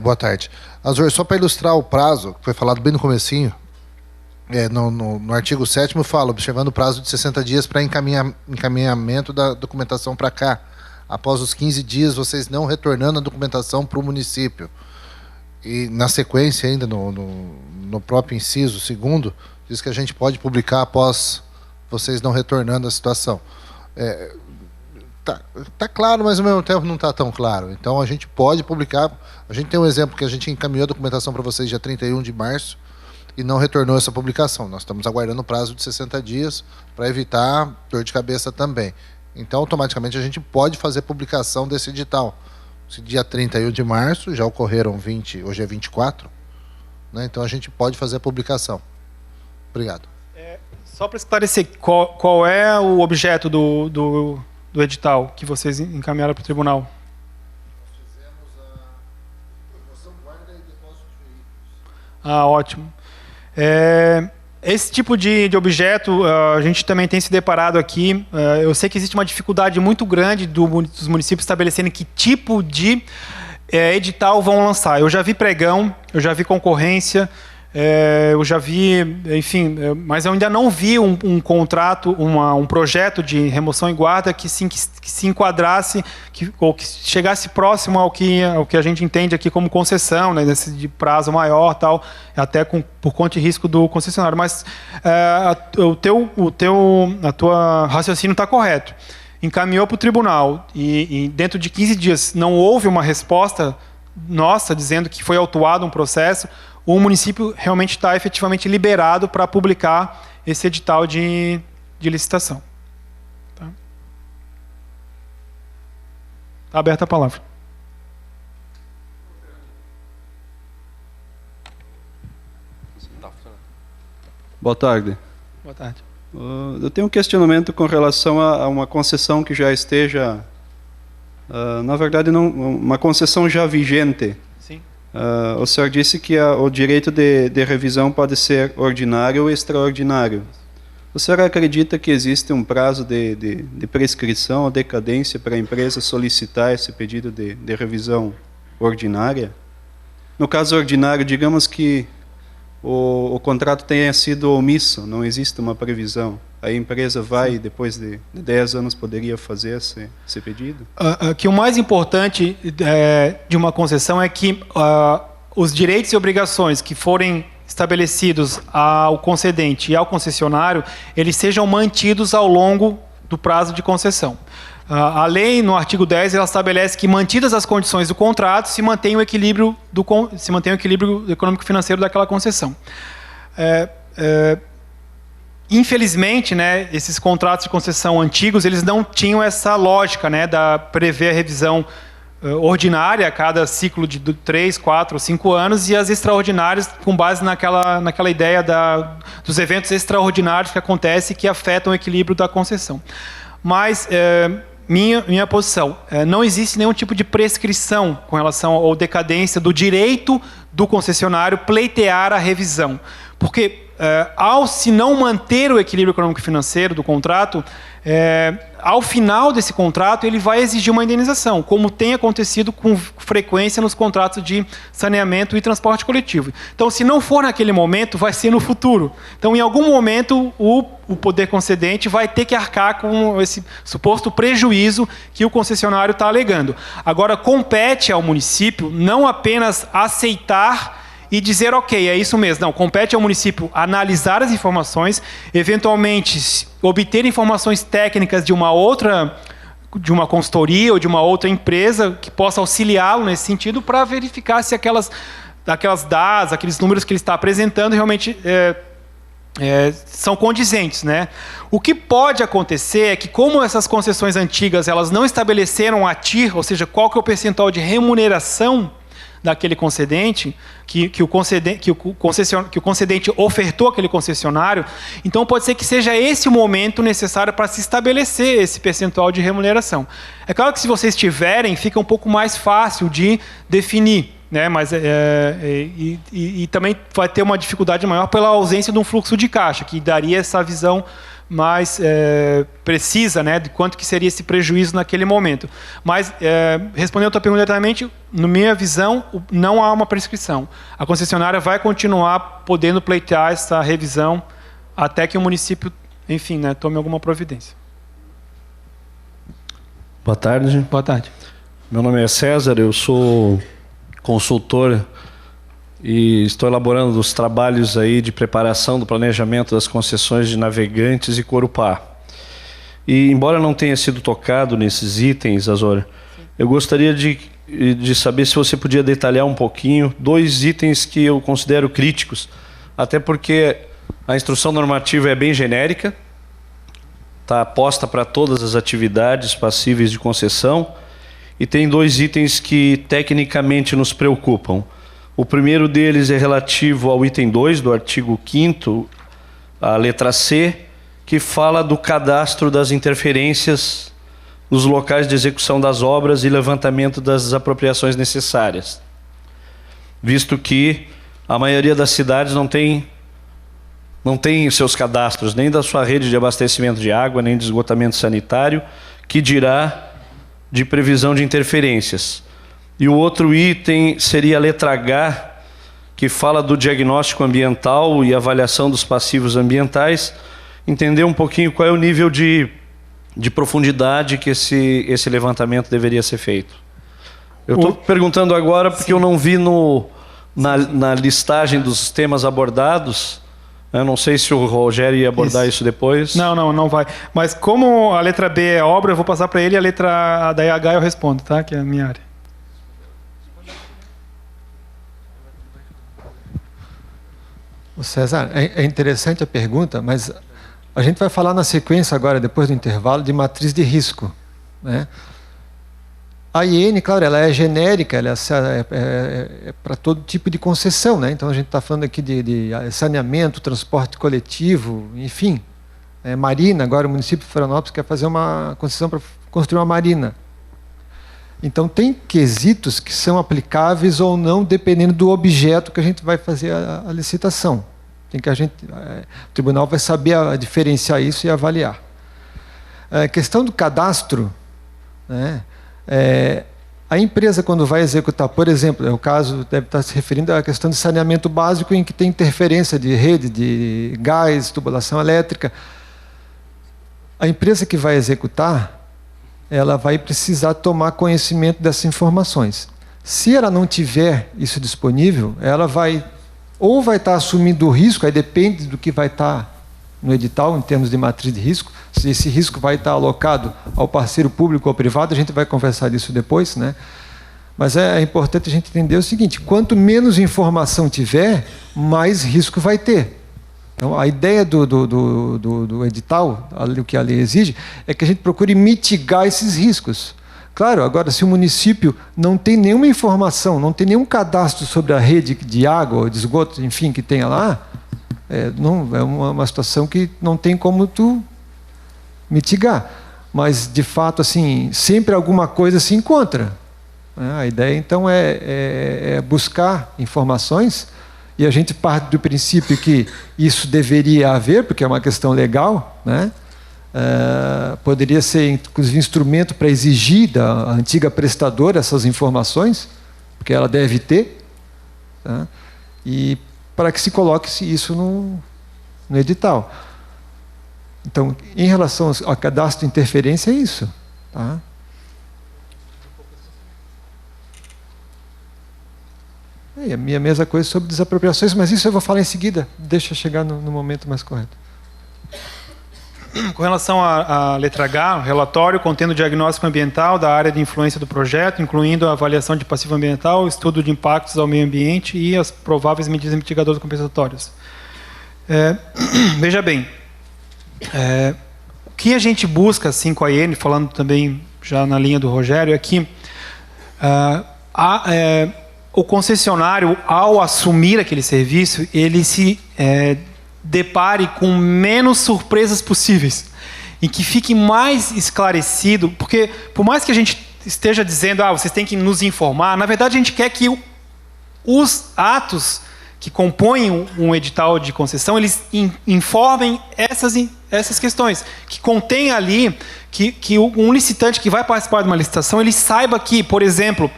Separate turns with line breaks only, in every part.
Boa tarde. Azor, só para ilustrar o prazo, que foi falado bem no comecinho, no artigo 7º fala, observando o prazo de 60 dias para encaminhamento da documentação para cá. Após os 15 dias, vocês não retornando a documentação para o município. E na sequência, ainda no próprio inciso 2º, diz que a gente pode publicar após vocês não retornando a situação. Tá claro, mas ao mesmo tempo não está tão claro. Então, a gente pode publicar. A gente tem um exemplo que a gente encaminhou a documentação para vocês dia 31 de março e não retornou essa publicação. Nós estamos aguardando o prazo de 60 dias para evitar dor de cabeça também. Então, automaticamente, a gente pode fazer publicação desse edital. Se dia 31 de março, já ocorreram 20, hoje é 24, né? Então a gente pode fazer a publicação. Obrigado.
Só para esclarecer, qual é o objeto do edital que vocês encaminharam para o tribunal?
Nós fizemos a promoção, guarda e depósito de veículos.
Ah, ótimo. Esse tipo de objeto, a gente também tem se deparado aqui. Eu sei que existe uma dificuldade muito grande dos municípios estabelecerem que tipo de edital vão lançar. Eu já vi pregão, eu já vi concorrência, eu já vi, enfim, mas eu ainda não vi um contrato, um projeto de remoção e guarda que se enquadrasse, ou que chegasse próximo ao que a gente entende aqui como concessão, né, de prazo maior, tal, até por conta de risco do concessionário. Mas a tua raciocínio está correto. Encaminhou para o tribunal e dentro de 15 dias não houve uma resposta nossa dizendo que foi autuado um processo, o município realmente está efetivamente liberado para publicar esse edital de licitação. Está aberta a palavra.
Boa tarde.
Boa tarde.
Eu tenho um questionamento com relação a uma concessão que já esteja, na verdade, não, uma concessão já vigente.
Sim.
O senhor disse que o direito de revisão pode ser ordinário ou extraordinário. O senhor acredita que existe um prazo de prescrição ou decadência para a empresa solicitar esse pedido de revisão ordinária? No caso ordinário, digamos que o contrato tenha sido omisso, não existe uma previsão. A empresa vai, depois de 10 anos, poderia fazer esse pedido?
Que o mais importante de uma concessão é que os direitos e obrigações que forem estabelecidos ao concedente e ao concessionário, eles sejam mantidos ao longo do prazo de concessão. A lei, no artigo 10, ela estabelece que, mantidas as condições do contrato, se mantém o equilíbrio econômico-financeiro daquela concessão. Infelizmente, né, esses contratos de concessão antigos, eles não tinham essa lógica, né, da prever a revisão ordinária a cada ciclo de 3, 4 ou 5 anos e as extraordinárias com base naquela ideia dos eventos extraordinários que acontecem e que afetam o equilíbrio da concessão. Mas minha posição, não existe nenhum tipo de prescrição com relação à decadência do direito do concessionário pleitear a revisão. Porque, ao se não manter o equilíbrio econômico-financeiro do contrato, ao final desse contrato, ele vai exigir uma indenização, como tem acontecido com frequência nos contratos de saneamento e transporte coletivo. Então, se não for naquele momento, vai ser no futuro. Então, em algum momento, o poder concedente vai ter que arcar com esse suposto prejuízo que o concessionário está alegando. Agora, compete ao município não apenas aceitar e dizer, ok, é isso mesmo. Não, compete ao município analisar as informações, eventualmente obter informações técnicas de uma consultoria ou de uma outra empresa que possa auxiliá-lo nesse sentido para verificar se aquelas dados, aqueles números que ele está apresentando realmente são condizentes, né? O que pode acontecer é que, como essas concessões antigas elas não estabeleceram a TIR, ou seja, qual que é o percentual de remuneração daquele concedente, que o concedente ofertou àquele concessionário, então pode ser que seja esse o momento necessário para se estabelecer esse percentual de remuneração. É claro que se vocês tiverem, fica um pouco mais fácil de definir, né? Mas também vai ter uma dificuldade maior pela ausência de um fluxo de caixa, que daria essa visão mais precisa, né, de quanto que seria esse prejuízo naquele momento. Mas, respondendo a tua pergunta diretamente, na minha visão, não há uma prescrição. A concessionária vai continuar podendo pleitear essa revisão até que o município, enfim, né, tome alguma providência.
Boa tarde.
Boa tarde.
Meu nome é César, eu sou consultor e estou elaborando os trabalhos aí de preparação do planejamento das concessões de Navegantes e Corupá. E embora não tenha sido tocado nesses itens, Azor, eu gostaria de saber se você podia detalhar um pouquinho 2 itens que eu considero críticos, até porque a instrução normativa é bem genérica, está posta para todas as atividades passíveis de concessão, e tem 2 itens que tecnicamente nos preocupam. O primeiro deles é relativo ao item 2 do artigo 5º, a letra C, que fala do cadastro das interferências nos locais de execução das obras e levantamento das desapropriações necessárias. Visto que a maioria das cidades não tem seus cadastros, nem da sua rede de abastecimento de água, nem de esgotamento sanitário, que dirá de previsão de interferências. E o outro item seria a letra H, que fala do diagnóstico ambiental e avaliação dos passivos ambientais, entender um pouquinho qual é o nível de profundidade que esse levantamento deveria ser feito. Eu estou perguntando agora porque eu não vi na listagem dos temas abordados. Eu não sei se o Rogério ia abordar isso depois.
Não vai. Mas como a letra B é obra, eu vou passar para ele, a letra da H eu respondo, tá? Que é a minha área.
O César, é interessante a pergunta, mas a gente vai falar na sequência agora, depois do intervalo, de matriz de risco, né? A IN, claro, ela é genérica, ela é para todo tipo de concessão, né? Então a gente está falando aqui de saneamento, transporte coletivo, enfim. Marina, agora o município de Florianópolis quer fazer uma concessão para construir uma marina. Então tem quesitos que são aplicáveis ou não, dependendo do objeto que a gente vai fazer a licitação. O tribunal vai saber diferenciar isso e avaliar. A questão do cadastro, né? A empresa, quando vai executar, por exemplo, o caso deve estar se referindo à questão de saneamento básico em que tem interferência de rede, de gás, tubulação elétrica. A empresa que vai executar, ela vai precisar tomar conhecimento dessas informações. Se ela não tiver isso disponível, ela vai estar assumindo o risco, aí depende do que vai estar no edital, em termos de matriz de risco, se esse risco vai estar alocado ao parceiro público ou privado, a gente vai conversar disso depois, né? Mas é importante a gente entender o seguinte: quanto menos informação tiver, mais risco vai ter. Então, a ideia do edital, o que a lei exige, é que a gente procure mitigar esses riscos. Claro, agora, se o município não tem nenhuma informação, não tem nenhum cadastro sobre a rede de água ou de esgoto, enfim, que tenha lá, é uma situação que não tem como tu mitigar. Mas, de fato, assim, sempre alguma coisa se encontra. A ideia, então, é buscar informações. E a gente parte do princípio que isso deveria haver, porque é uma questão legal, né? Poderia ser, inclusive, instrumento para exigir da antiga prestadora essas informações, porque ela deve ter, tá? E para que se coloque isso no edital. Então, em relação ao cadastro de interferência, é isso, tá? E a minha mesma coisa sobre desapropriações, mas isso eu vou falar em seguida, deixa chegar no momento mais correto.
Com relação à letra H, o relatório contendo o diagnóstico ambiental da área de influência do projeto, incluindo a avaliação de passivo ambiental, estudo de impactos ao meio ambiente e as prováveis medidas mitigadoras compensatórias. Veja bem, o que a gente busca assim, com a IN, falando também já na linha do Rogério, é que o concessionário, ao assumir aquele serviço, ele se depare com menos surpresas possíveis, em que fique mais esclarecido, porque por mais que a gente esteja dizendo, vocês têm que nos informar, na verdade a gente quer que os atos que compõem um edital de concessão, eles informem essas questões, que contém ali que um licitante que vai participar de uma licitação, ele saiba que, por exemplo,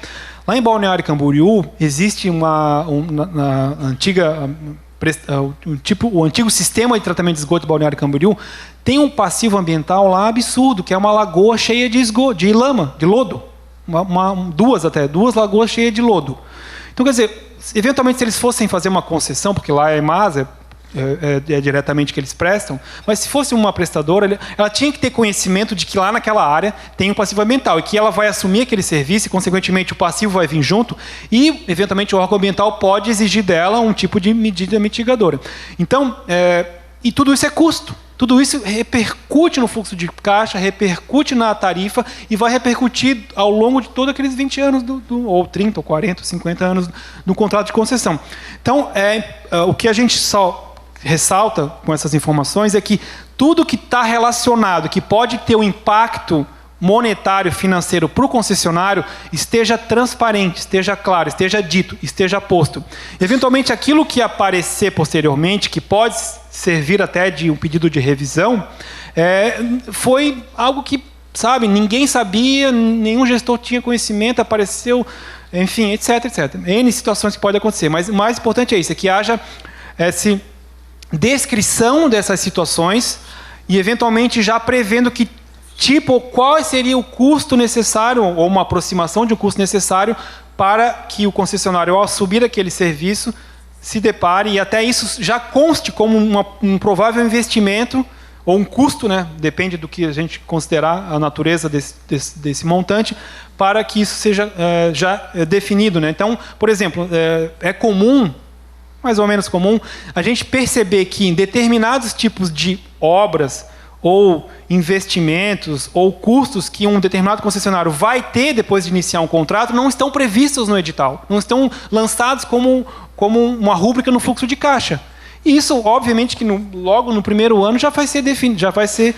lá em Balneário Camboriú, existe o antigo sistema de tratamento de esgoto de Balneário Camboriú tem um passivo ambiental lá absurdo, que é uma lagoa cheia de esgoto, de lama, de lodo. Duas lagoas cheias de lodo. Então, quer dizer, eventualmente, se eles fossem fazer uma concessão, porque lá é EMASA, é diretamente que eles prestam, mas se fosse uma prestadora, ela tinha que ter conhecimento de que lá naquela área tem um passivo ambiental e que ela vai assumir aquele serviço e, consequentemente, o passivo vai vir junto e, eventualmente, o órgão ambiental pode exigir dela um tipo de medida mitigadora. Então, e tudo isso é custo. Tudo isso repercute no fluxo de caixa, repercute na tarifa e vai repercutir ao longo de todos aqueles 20 anos, ou 30, ou 40, 50 anos do contrato de concessão. Então, o que a gente só ressalta com essas informações é que tudo que está relacionado, que pode ter um impacto monetário, financeiro para o concessionário, esteja transparente, esteja claro, esteja dito, esteja posto. Eventualmente, aquilo que aparecer posteriormente, que pode servir até de um pedido de revisão, foi algo que, sabe, ninguém sabia, nenhum gestor tinha conhecimento, apareceu, enfim, etc, etc. N situações que podem acontecer, mas o mais importante é isso, é que haja essa descrição dessas situações e, eventualmente, já prevendo que qual seria o custo necessário, ou uma aproximação de um custo necessário para que o concessionário, ao assumir aquele serviço, se depare e até isso já conste como um provável investimento, ou um custo, né? Depende do que a gente considerar a natureza desse montante, para que isso seja já definido, né? Então, por exemplo, é comum, mais ou menos comum, a gente perceber que em determinados tipos de obras ou investimentos ou custos que um determinado concessionário vai ter depois de iniciar um contrato não estão previstos no edital, não estão lançados como uma rúbrica no fluxo de caixa. E isso, obviamente, que logo no primeiro ano já vai ser definido, já vai ser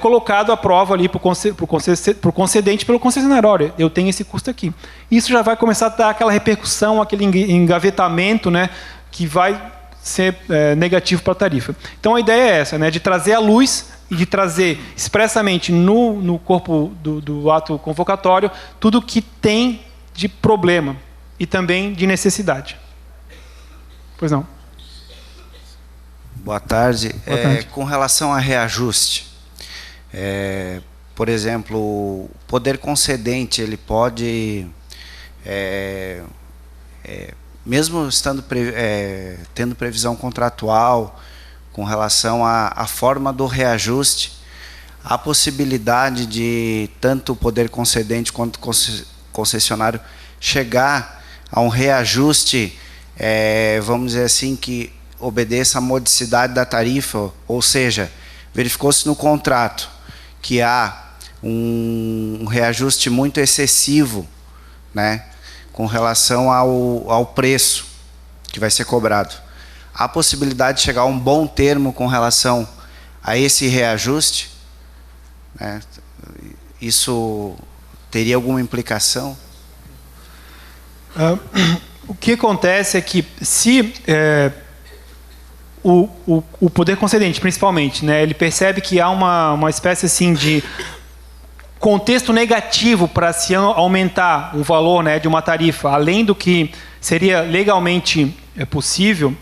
colocado à prova ali para o concedente pelo concessionário. Olha, eu tenho esse custo aqui. Isso já vai começar a dar aquela repercussão, aquele engavetamento, né, que vai ser negativo para a tarifa. Então a ideia é essa, né, de trazer à luz e de trazer expressamente no corpo do ato convocatório tudo que tem de problema e também de necessidade. Pois não.
Boa tarde.
Boa tarde.
Com relação a reajuste, por exemplo, o poder concedente, ele pode, mesmo tendo previsão contratual com relação à forma do reajuste, há possibilidade de tanto o poder concedente quanto o concessionário chegar a um reajuste, vamos dizer assim, que obedeça à modicidade da tarifa, ou seja, verificou-se no contrato que há um reajuste muito excessivo, né, com relação ao preço que vai ser cobrado. Há possibilidade de chegar a um bom termo com relação a esse reajuste? Né? Isso teria alguma implicação?
O que acontece é que se o poder concedente, principalmente, né, ele percebe que há uma espécie assim de contexto negativo para se aumentar o valor, né, de uma tarifa, além do que seria legalmente possível,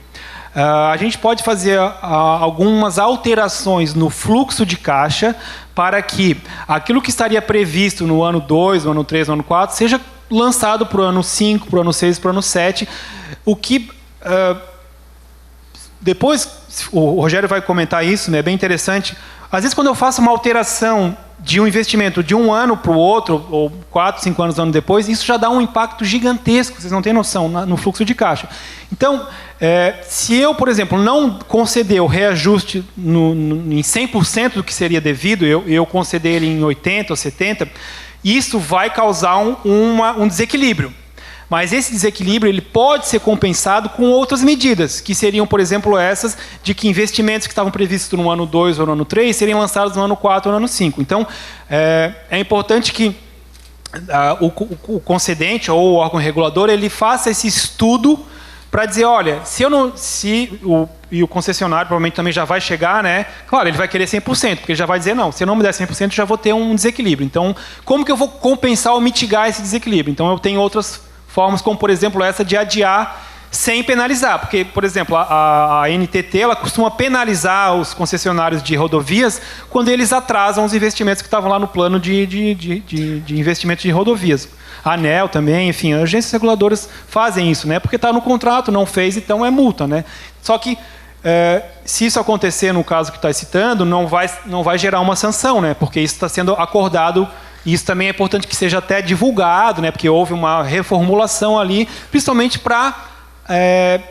a gente pode fazer algumas alterações no fluxo de caixa para que aquilo que estaria previsto no ano 2, no ano 3, no ano 4, seja lançado para o ano 5, para o ano 6, para o ano 7, o que depois o Rogério vai comentar isso, né, é bem interessante. Às vezes, quando eu faço uma alteração de um investimento de um ano para o outro, ou 4, 5 anos depois, isso já dá um impacto gigantesco, vocês não têm noção, no fluxo de caixa. Então, se eu, por exemplo, não conceder o reajuste em 100% do que seria devido, eu conceder ele em 80% ou 70%, isso vai causar um desequilíbrio. Mas esse desequilíbrio ele pode ser compensado com outras medidas, que seriam, por exemplo, essas de que investimentos que estavam previstos no ano 2 ou no ano 3 seriam lançados no ano 4 ou no ano 5. Então, é importante que o concedente ou o órgão regulador ele faça esse estudo para dizer, olha, e o concessionário provavelmente também já vai chegar, né? Claro, ele vai querer 100%, porque ele já vai dizer, não, se eu não me der 100%, eu já vou ter um desequilíbrio. Então, como que eu vou compensar ou mitigar esse desequilíbrio? Então, eu tenho outras formas, como, por exemplo, essa de adiar sem penalizar. Porque, por exemplo, a NTT ela costuma penalizar os concessionários de rodovias quando eles atrasam os investimentos que estavam lá no plano de investimento de rodovias. A ANEEL também, enfim, as agências reguladoras fazem isso, né? Porque está no contrato, não fez, então é multa, né? Só que se isso acontecer no caso que está citando, não vai gerar uma sanção, né? Porque isso está sendo acordado, e isso também é importante que seja até divulgado, né? Porque houve uma reformulação ali, principalmente para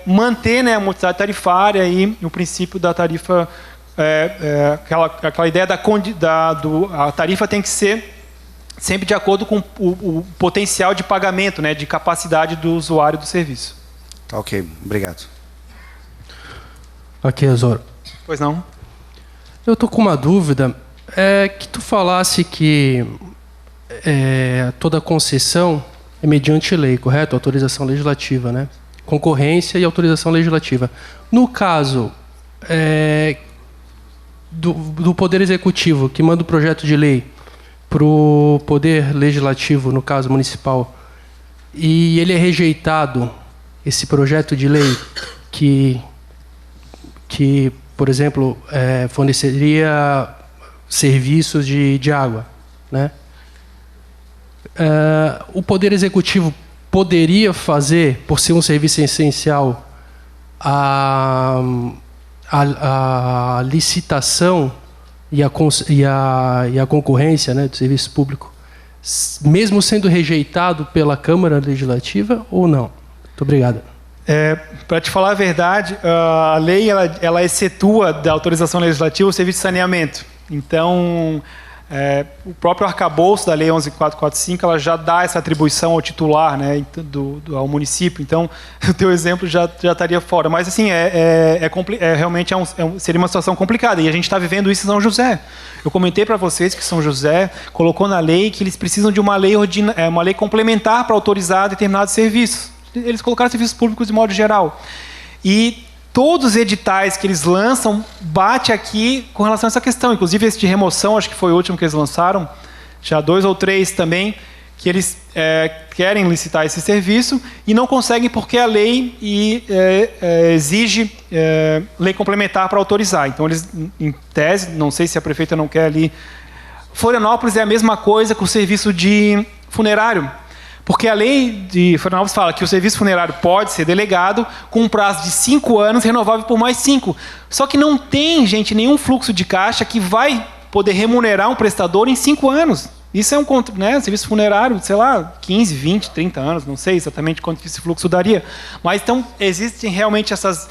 manter, né, a multiplicidade tarifária e o princípio da tarifa, aquela ideia a tarifa tem que ser sempre de acordo com o potencial de pagamento, né, de capacidade do usuário do serviço.
Tá, ok, obrigado.
Ok, Osório.
Pois não?
Eu tô com uma dúvida. Que tu falasse que toda concessão é mediante lei, correto? Autorização legislativa, né? Concorrência e autorização legislativa. No caso do Poder Executivo, que manda o projeto de lei para o Poder Legislativo, no caso municipal, e ele é rejeitado, esse projeto de lei que por exemplo, forneceria serviços de água, né? O Poder Executivo poderia fazer, por ser um serviço essencial, a licitação e a concorrência, né, do serviço público, mesmo sendo rejeitado pela Câmara Legislativa ou não? Muito obrigado.
Para te falar a verdade, a lei ela excetua da autorização legislativa o serviço de saneamento. Então, o próprio arcabouço da Lei 11.445 ela já dá essa atribuição ao titular, né, ao município. Então, o teu exemplo já estaria fora. Mas, assim, realmente seria uma situação complicada. E a gente está vivendo isso em São José. Eu comentei para vocês que São José colocou na lei que eles precisam de uma lei complementar para autorizar determinados serviços. Eles colocaram serviços públicos de modo geral. E todos os editais que eles lançam bate aqui com relação a essa questão. Inclusive esse de remoção, acho que foi o último que eles lançaram, já 2 ou 3 também, que eles querem licitar esse serviço e não conseguem porque a lei exige lei complementar para autorizar. Então eles, em tese, não sei se a prefeita não quer ali... Florianópolis é a mesma coisa com o serviço de funerário. Porque a lei de Florianópolis fala que o serviço funerário pode ser delegado com um prazo de 5 anos, renovável por mais 5. Só que não tem, gente, nenhum fluxo de caixa que vai poder remunerar um prestador em 5 anos. Isso é um serviço funerário, sei lá, 15, 20, 30 anos, não sei exatamente quanto esse fluxo daria. Mas então existem realmente essas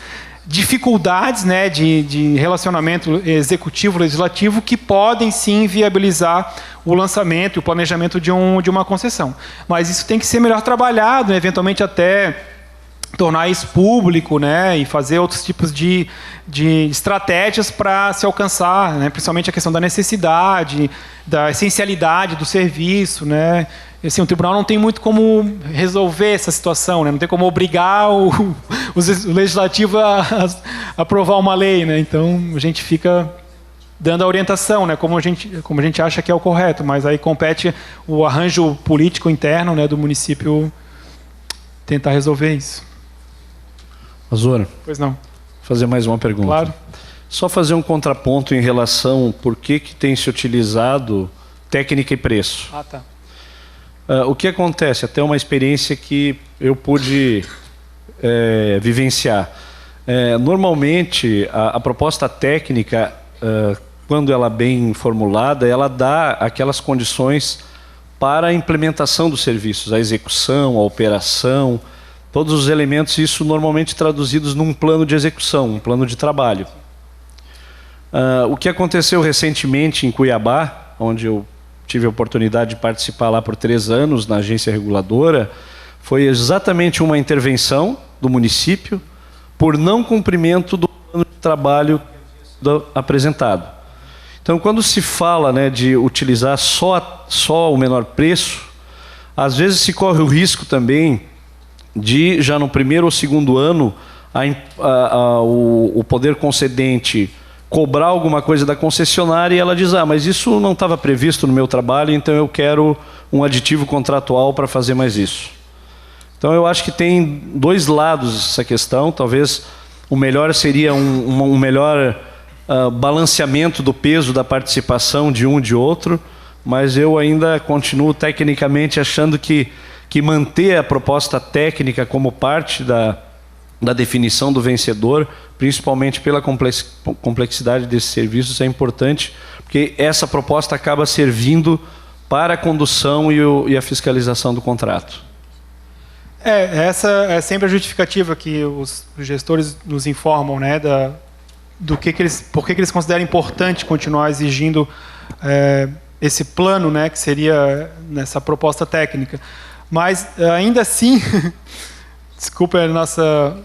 dificuldades, né, de relacionamento executivo-legislativo que podem sim viabilizar o lançamento e o planejamento de uma concessão. Mas isso tem que ser melhor trabalhado, né, eventualmente até tornar isso público, né, e fazer outros tipos de estratégias para se alcançar, né, principalmente a questão da necessidade, da essencialidade do serviço, né. Assim, o tribunal não tem muito como resolver essa situação, né? Não tem como obrigar o legislativo a aprovar uma lei, né? Então a gente fica dando a orientação, né? Como a gente acha que é o correto, mas aí compete o arranjo político interno, né, do município tentar resolver isso.
Osório.
Pois não.
Fazer mais uma pergunta.
Claro.
Só fazer um contraponto em relação ao porquê que tem se utilizado técnica e preço.
Ah, tá.
O que acontece? Até uma experiência que eu pude vivenciar. Normalmente, a proposta técnica, quando ela é bem formulada, ela dá aquelas condições para a implementação dos serviços, a execução, a operação, todos os elementos, isso normalmente traduzidos num plano de execução, um plano de trabalho. O que aconteceu recentemente em Cuiabá, onde eu tive a oportunidade de participar lá por 3 anos na agência reguladora, foi exatamente uma intervenção do município por não cumprimento do plano de trabalho apresentado. Então, quando se fala, né, de utilizar só o menor preço, às vezes se corre o risco também, de, já no primeiro ou segundo ano, o poder concedente cobrar alguma coisa da concessionária e ela diz, mas isso não estava previsto no meu trabalho, então eu quero um aditivo contratual para fazer mais isso. Então eu acho que tem dois lados essa questão. Talvez o melhor seria um melhor balanceamento do peso da participação de um e de outro, mas eu ainda continuo tecnicamente achando que manter a proposta técnica como parte da definição do vencedor, principalmente pela complexidade desses serviços, é importante, porque essa proposta acaba servindo para a condução e a fiscalização do contrato.
Essa é sempre a justificativa que os gestores nos informam, né, por que eles consideram importante continuar exigindo esse plano, né, que seria nessa proposta técnica. Mas, ainda assim, desculpa a nossa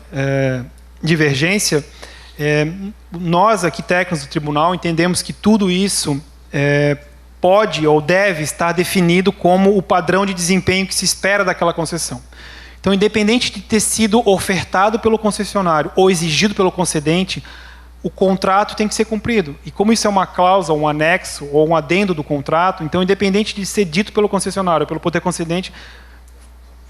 divergência, nós aqui, técnicos do tribunal, entendemos que tudo isso pode ou deve estar definido como o padrão de desempenho que se espera daquela concessão. Então, independente de ter sido ofertado pelo concessionário ou exigido pelo concedente, o contrato tem que ser cumprido. E como isso é uma cláusula, um anexo ou um adendo do contrato, então, independente de ser dito pelo concessionário ou pelo poder concedente,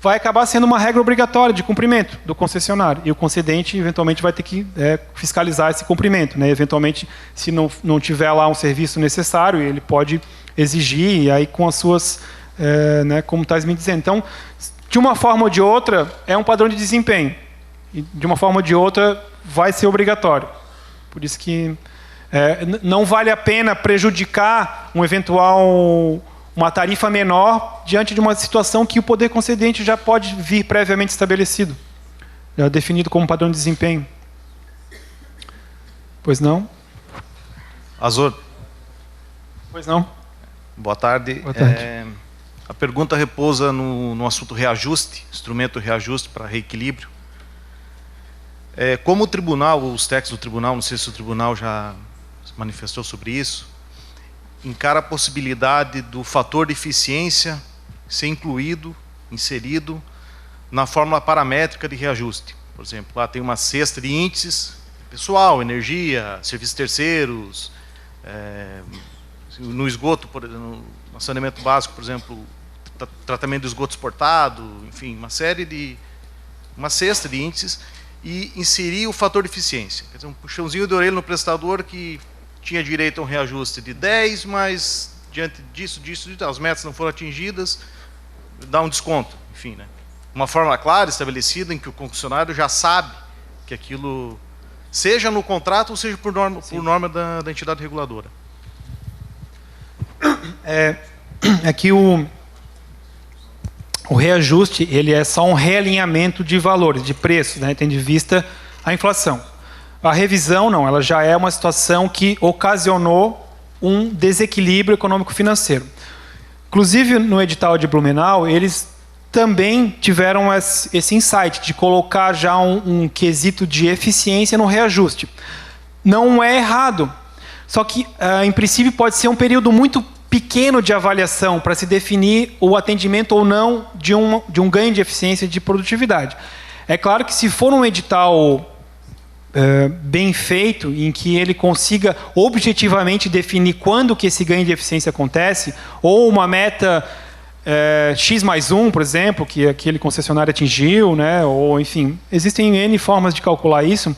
vai acabar sendo uma regra obrigatória de cumprimento do concessionário. E o concedente, eventualmente, vai ter que fiscalizar esse cumprimento, né? Eventualmente, se não tiver lá um serviço necessário, ele pode exigir, e aí com as suas, né, como está me dizendo. Então, de uma forma ou de outra, é um padrão de desempenho. E de uma forma ou de outra, vai ser obrigatório. Por isso que não vale a pena prejudicar uma tarifa menor diante de uma situação que o poder concedente já pode vir previamente estabelecido, já definido como padrão de desempenho. Pois não?
Azor.
Pois não?
Boa tarde.
Boa tarde.
A pergunta repousa no assunto reajuste, instrumento reajuste para reequilíbrio. Como o tribunal, os técnicos do tribunal, não sei se o tribunal já se manifestou sobre isso, encara a possibilidade do fator de eficiência ser inserido na fórmula paramétrica de reajuste. Por exemplo, lá tem uma cesta de índices, pessoal, energia, serviços terceiros, no esgoto, no saneamento básico, por exemplo, tratamento do esgoto exportado, enfim, uma cesta de índices, e inserir o fator de eficiência. Quer dizer, um puxãozinho de orelha no prestador que tinha direito a um reajuste de 10, mas diante disso, as metas não foram atingidas, dá um desconto, enfim, né? Uma fórmula clara, estabelecida, em que o concessionário já sabe que aquilo, seja no contrato ou seja por norma da entidade reguladora.
Que o reajuste, ele é só um realinhamento de valores, de preços, né, tendo em vista a inflação. A revisão, não, ela já é uma situação que ocasionou um desequilíbrio econômico-financeiro. Inclusive, no edital de Blumenau, eles também tiveram esse insight de colocar já um quesito de eficiência no reajuste. Não é errado, só que, em princípio, pode ser um período muito pequeno de avaliação para se definir o atendimento ou não de um ganho de eficiência e de produtividade. É claro que se for um edital bem feito, em que ele consiga objetivamente definir quando que esse ganho de eficiência acontece, ou uma meta X+1, por exemplo, que aquele concessionário atingiu, né, ou enfim, existem N formas de calcular isso,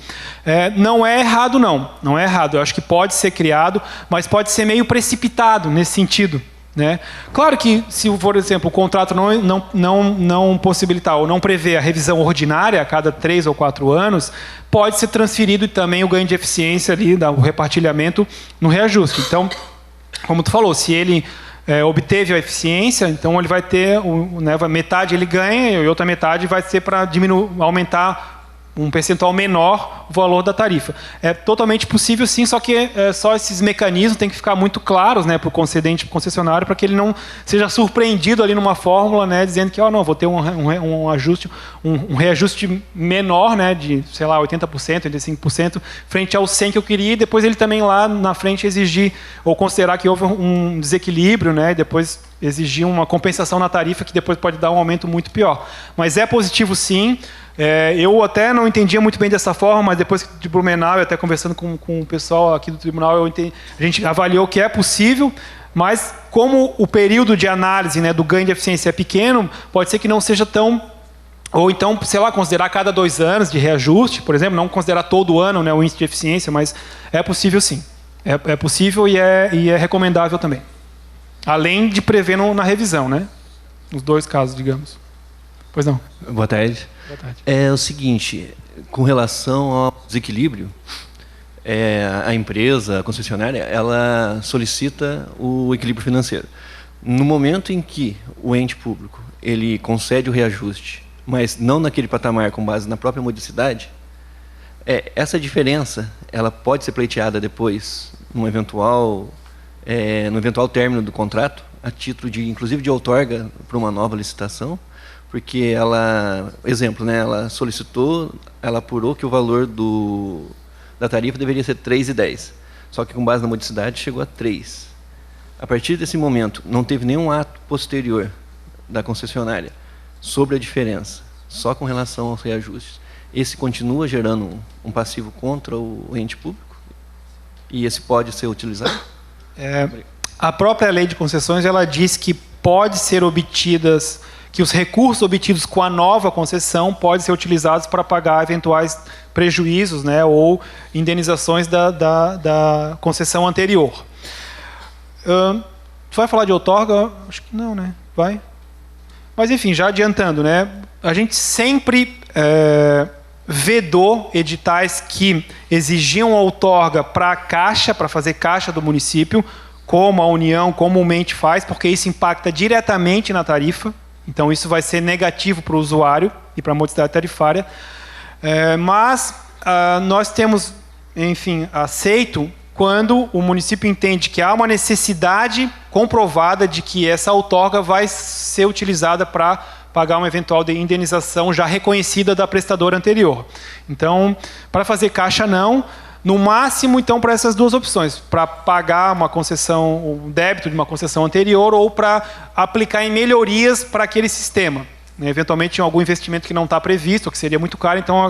não é errado não é errado, eu acho que pode ser criado, mas pode ser meio precipitado nesse sentido, né? Claro que se, por exemplo, o contrato não possibilitar ou não prevê a revisão ordinária a cada 3 ou 4 anos, pode ser transferido também o ganho de eficiência ali, o repartilhamento no reajuste. Então, como tu falou, se ele obteve a eficiência, então ele vai ter, né, metade ele ganha e outra metade vai ser para aumentar um percentual menor o valor da tarifa. É totalmente possível, sim, só que só esses mecanismos têm que ficar muito claros, né, para o concedente, para o concessionário, para que ele não seja surpreendido ali numa fórmula, né, dizendo que não, vou ter um ajuste, um reajuste menor, né, de, sei lá, 80%, 85%, frente ao 100% que eu queria, e depois ele também lá na frente exigir, ou considerar que houve um desequilíbrio, né, e depois exigir uma compensação na tarifa, que depois pode dar um aumento muito pior. Mas é positivo, sim. Eu até não entendia muito bem dessa forma, mas depois de Blumenau, até conversando com o pessoal aqui do tribunal, a gente avaliou que é possível, mas como o período de análise, né, do ganho de eficiência é pequeno, pode ser que não seja tão... Ou então, sei lá, considerar cada 2 anos de reajuste, por exemplo, não considerar todo ano, né, o índice de eficiência, mas é possível, sim. É possível e é recomendável também. Além de prever na revisão, né? Nos 2 casos, digamos. Pois não.
Boa tarde.
Boa tarde.
É o seguinte, com relação ao desequilíbrio, a empresa, a concessionária, ela solicita o equilíbrio financeiro. No momento em que o ente público ele concede o reajuste, mas não naquele patamar com base na própria modicidade, essa diferença ela pode ser pleiteada depois no eventual término do contrato, a título de, inclusive, de outorga para uma nova licitação, porque ela, exemplo, né, ela solicitou, ela apurou que o valor da tarifa deveria ser 3,10, só que com base na modicidade chegou a 3. A partir desse momento, não teve nenhum ato posterior da concessionária sobre a diferença, só com relação aos reajustes. Esse continua gerando um passivo contra o ente público? E esse pode ser utilizado?
A própria lei de concessões, ela diz que pode ser obtidas, que os recursos obtidos com a nova concessão podem ser utilizados para pagar eventuais prejuízos, né, ou indenizações da concessão anterior. Tu vai falar de outorga? Acho que não, né? Vai? Mas, enfim, já adiantando, né, a gente sempre vedou editais que exigiam outorga para a caixa, para fazer caixa do município, como a União comumente faz, porque isso impacta diretamente na tarifa. Então, isso vai ser negativo para o usuário e para a modicidade tarifária. Mas nós temos, enfim, aceito quando o município entende que há uma necessidade comprovada de que essa outorga vai ser utilizada para pagar uma eventual indenização já reconhecida da prestadora anterior. Então, para fazer caixa, não. No máximo, então, para essas 2 opções, para pagar uma concessão, o débito de uma concessão anterior, ou para aplicar em melhorias para aquele sistema. Eventualmente, em algum investimento que não está previsto, ou que seria muito caro, então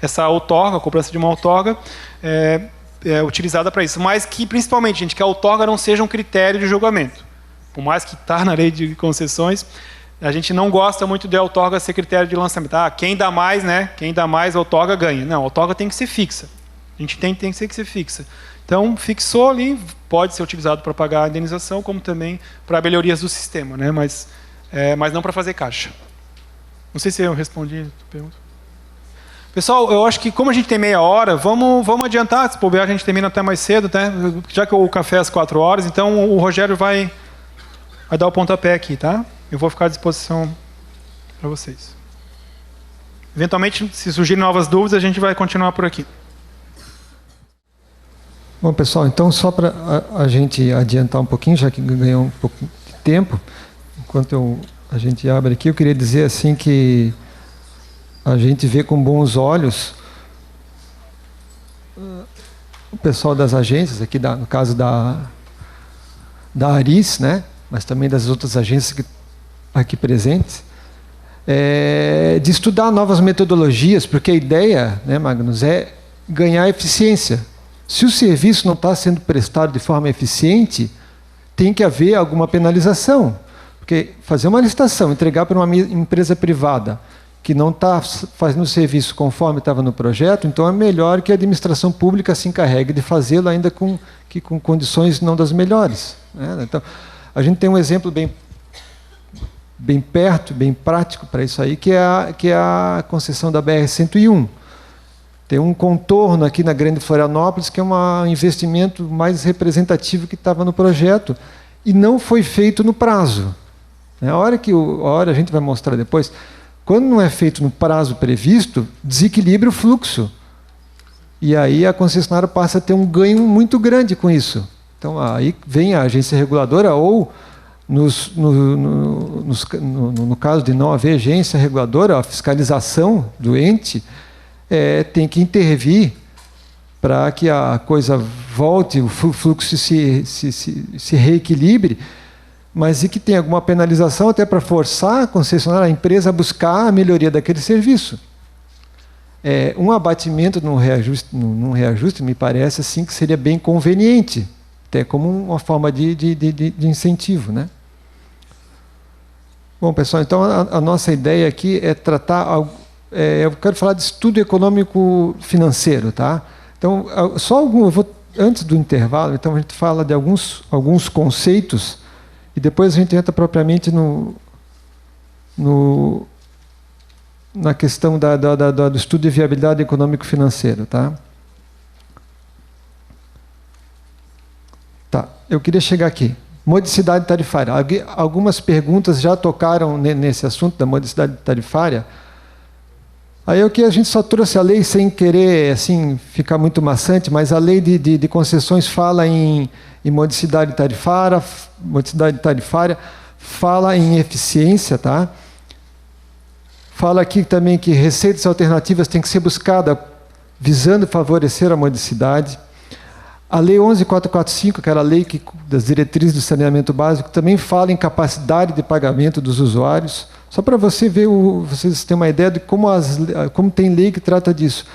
essa outorga, a cobrança de uma outorga, é utilizada para isso. Mas que, principalmente, gente, que a outorga não seja um critério de julgamento. Por mais que está na lei de concessões, a gente não gosta muito de outorga ser critério de lançamento. Quem dá mais, né? Quem dá mais, a outorga ganha. Não, a outorga tem que ser fixa. A gente tem que ser fixa. Então, fixou ali, pode ser utilizado para pagar a indenização, como também para melhorias do sistema, né? Mas não para fazer caixa. Não sei se eu respondi a pergunta. Pessoal, eu acho que como a gente tem meia hora, vamos adiantar. Se puder, a gente termina até mais cedo, né? Já que o café é às 4 horas, então o Rogério vai dar o pontapé aqui, tá? Eu vou ficar à disposição para vocês. Eventualmente, se surgirem novas dúvidas, a gente vai continuar por aqui.
Bom, pessoal, então só para a gente adiantar um pouquinho, já que ganhou um pouco de tempo, enquanto a gente abre aqui, eu queria dizer assim que a gente vê com bons olhos o pessoal das agências, aqui no caso da ARIS, né, mas também das outras agências aqui presentes, de estudar novas metodologias, porque a ideia, né, Magnus, é ganhar eficiência. Se o serviço não está sendo prestado de forma eficiente, tem que haver alguma penalização. Porque fazer uma licitação, entregar para uma empresa privada que não está fazendo o serviço conforme estava no projeto, então é melhor que a administração pública se encarregue de fazê-lo ainda com condições não das melhores, né? Então, a gente tem um exemplo bem perto, bem prático para isso aí, que é a concessão da BR-101. Tem um contorno aqui na Grande Florianópolis, que é um investimento mais representativo que estava no projeto, e não foi feito no prazo. A hora a gente vai mostrar depois, Quando não é feito no prazo previsto, desequilibra o fluxo. E aí a concessionária passa a ter um ganho muito grande com isso. Então, aí vem a agência reguladora ou, no caso de não haver agência reguladora, a fiscalização do ente tem que intervir para que a coisa volte, o fluxo se reequilibre, mas e que tem alguma penalização até para forçar a concessionária, a empresa, a buscar a melhoria daquele serviço. Um abatimento num reajuste, me parece assim que seria bem conveniente, até como uma forma de incentivo, né? Bom, pessoal, então a nossa ideia aqui é tratar... eu quero falar de estudo econômico financeiro, tá? Então, antes do intervalo, então a gente fala de alguns conceitos e depois a gente entra propriamente na questão do estudo de viabilidade econômico-financeiro, tá? Tá, eu queria chegar aqui. Modicidade tarifária. Algumas perguntas já tocaram nesse assunto da modicidade tarifária. Aí o que a gente só trouxe a lei sem querer assim ficar muito maçante, mas a lei de concessões fala em modicidade tarifária, fala em eficiência, tá? Fala aqui também que receitas alternativas têm que ser buscadas visando favorecer a modicidade. A Lei 11.445, aquela lei das diretrizes do saneamento básico, também fala em capacidade de pagamento dos usuários. Só para vocês terem uma ideia de como tem lei que trata disso.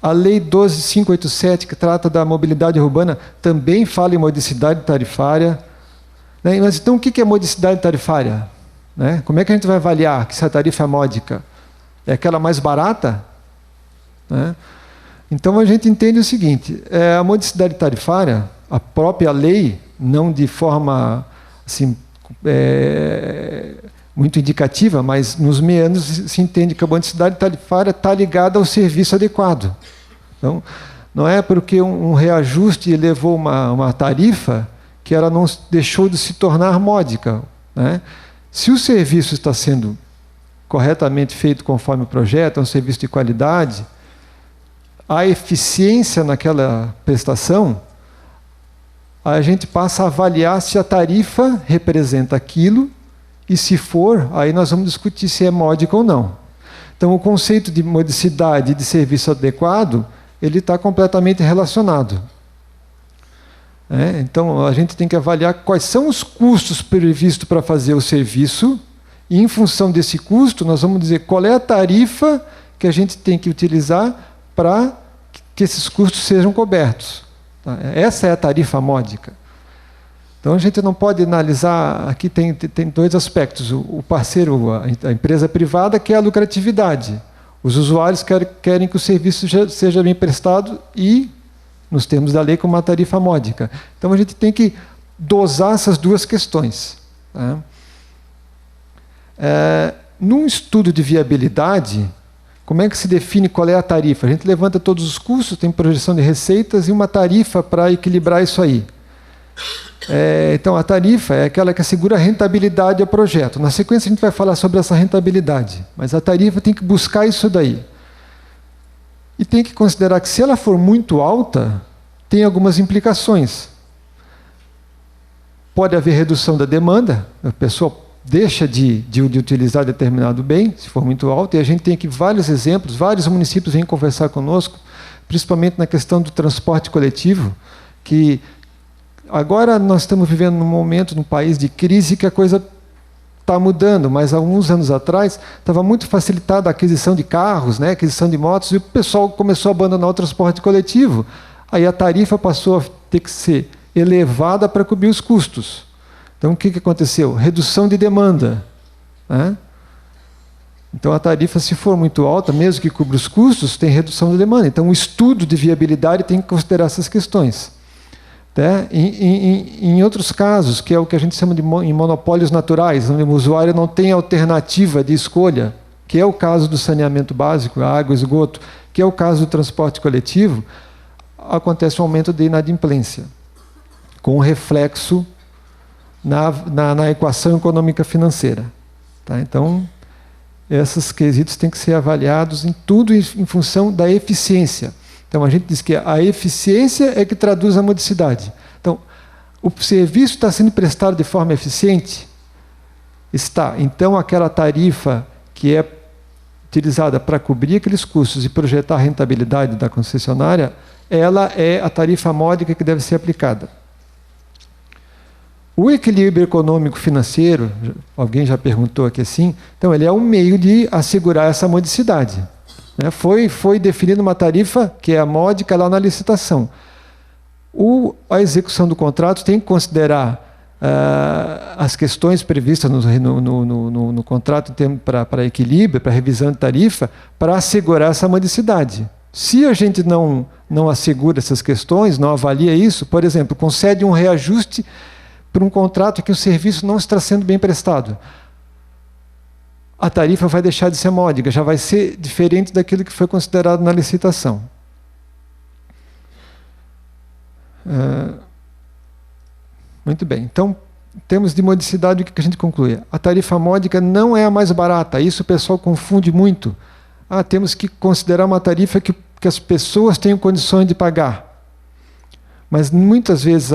A Lei 12.587, que trata da mobilidade urbana, também fala em modicidade tarifária. Né? Mas então o que é modicidade tarifária? Né? Como é que a gente vai avaliar que essa tarifa é módica? É aquela mais barata? Né? Então a gente entende o seguinte: a modicidade tarifária, a própria lei, não de forma assim, muito indicativa, mas nos meandros se entende que a modicidade tarifária está ligada ao serviço adequado. Então, não é porque um reajuste elevou uma tarifa que ela não deixou de se tornar módica. Né? Se o serviço está sendo corretamente feito conforme o projeto, é um serviço de qualidade, a eficiência naquela prestação, a gente passa a avaliar se a tarifa representa aquilo, e se for, aí nós vamos discutir se é módica ou não. Então, o conceito de modicidade e de serviço adequado, ele está completamente relacionado. Então, a gente tem que avaliar quais são os custos previstos para fazer o serviço, e em função desse custo, nós vamos dizer qual é a tarifa que a gente tem que utilizar para que esses custos sejam cobertos. Essa é a tarifa módica. Então, a gente não pode analisar... Aqui tem dois aspectos. O parceiro, a empresa privada, quer a lucratividade. Os usuários querem que o serviço seja bem prestado e, nos termos da lei, com uma tarifa módica. Então, a gente tem que dosar essas duas questões. Tá? Num estudo de viabilidade, como é que se define qual é a tarifa? A gente levanta todos os custos, tem projeção de receitas e uma tarifa para equilibrar isso aí. Então, a tarifa é aquela que assegura a rentabilidade ao projeto. Na sequência, a gente vai falar sobre essa rentabilidade, mas a tarifa tem que buscar isso daí. E tem que considerar que, se ela for muito alta, tem algumas implicações. Pode haver redução da demanda, a pessoa deixa de utilizar determinado bem, se for muito alto, e a gente tem aqui vários exemplos, vários municípios vêm conversar conosco, principalmente na questão do transporte coletivo, que agora nós estamos vivendo num momento, num país de crise, que a coisa está mudando, mas há alguns anos atrás estava muito facilitada a aquisição de carros, né, aquisição de motos, e o pessoal começou a abandonar o transporte coletivo. Aí a tarifa passou a ter que ser elevada para cobrir os custos. Então, o que aconteceu? Redução de demanda. Né? Então, a tarifa, se for muito alta, mesmo que cubra os custos, tem redução da demanda. Então, o estudo de viabilidade tem que considerar essas questões. Tá? Em outros casos, que é o que a gente chama de monopólios naturais, onde o usuário não tem alternativa de escolha, que é o caso do saneamento básico, a água e esgoto, que é o caso do transporte coletivo, acontece um aumento de inadimplência, com reflexo na equação econômica financeira. Tá? Então, esses quesitos têm que ser avaliados em tudo em função da eficiência. Então, a gente diz que a eficiência é que traduz a modicidade. Então, o serviço está sendo prestado de forma eficiente? Está. Então, aquela tarifa que é utilizada para cobrir aqueles custos e projetar a rentabilidade da concessionária, ela é a tarifa módica que deve ser aplicada. O equilíbrio econômico financeiro, alguém já perguntou aqui assim, então ele é um meio de assegurar essa modicidade. Né? Foi definida uma tarifa que é a módica lá na licitação. A execução do contrato tem que considerar as questões previstas no contrato para equilíbrio, para revisão de tarifa, para assegurar essa modicidade. Se a gente não assegura essas questões, não avalia isso, por exemplo, concede um reajuste para um contrato que o serviço não está sendo bem prestado, a tarifa vai deixar de ser módica, já vai ser diferente daquilo que foi considerado na licitação. Muito bem. Então, em termos de modicidade, o que a gente conclui? A tarifa módica não é a mais barata. Isso o pessoal confunde muito. Temos que considerar uma tarifa que as pessoas tenham condições de pagar. Mas, muitas vezes,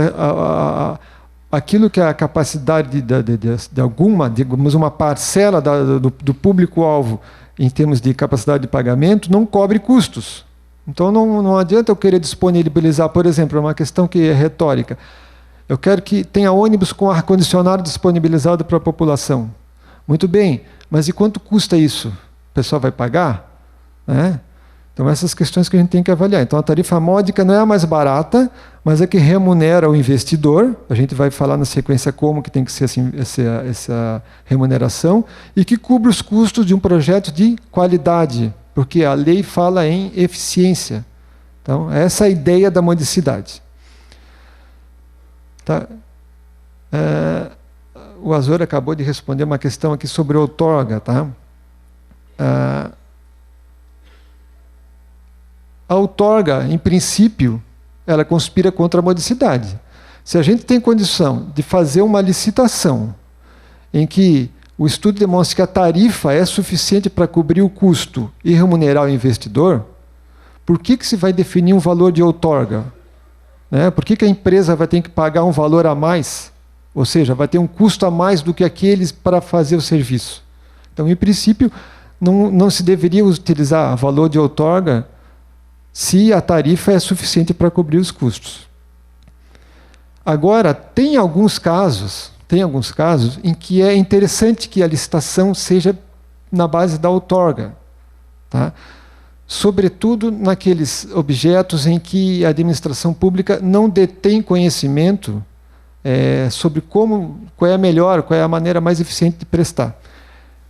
aquilo que é a capacidade de alguma, digamos, uma parcela do público-alvo em termos de capacidade de pagamento, não cobre custos. Então, não adianta eu querer disponibilizar, por exemplo, uma questão que é retórica. Eu quero que tenha ônibus com ar-condicionado disponibilizado para a população. Muito bem, mas e quanto custa isso? O pessoal vai pagar? Né? Então, essas questões que a gente tem que avaliar. Então, a tarifa módica não é a mais barata, mas é que remunera o investidor. A gente vai falar na sequência como que tem que ser essa remuneração e que cubra os custos de um projeto de qualidade, porque a lei fala em eficiência. Então, essa é a ideia da modicidade. Tá? O Azor acabou de responder uma questão aqui sobre outorga. Tá? A outorga, em princípio, ela conspira contra a modicidade. Se a gente tem condição de fazer uma licitação em que o estudo demonstra que a tarifa é suficiente para cobrir o custo e remunerar o investidor, por que se vai definir um valor de outorga? Né? Por que a empresa vai ter que pagar um valor a mais? Ou seja, vai ter um custo a mais do que aqueles para fazer o serviço. Então, em princípio, não se deveria utilizar valor de outorga se a tarifa é suficiente para cobrir os custos. Agora, tem alguns casos em que é interessante que a licitação seja na base da outorga. Tá? Sobretudo naqueles objetos em que a administração pública não detém conhecimento sobre qual é a melhor, qual é a maneira mais eficiente de prestar.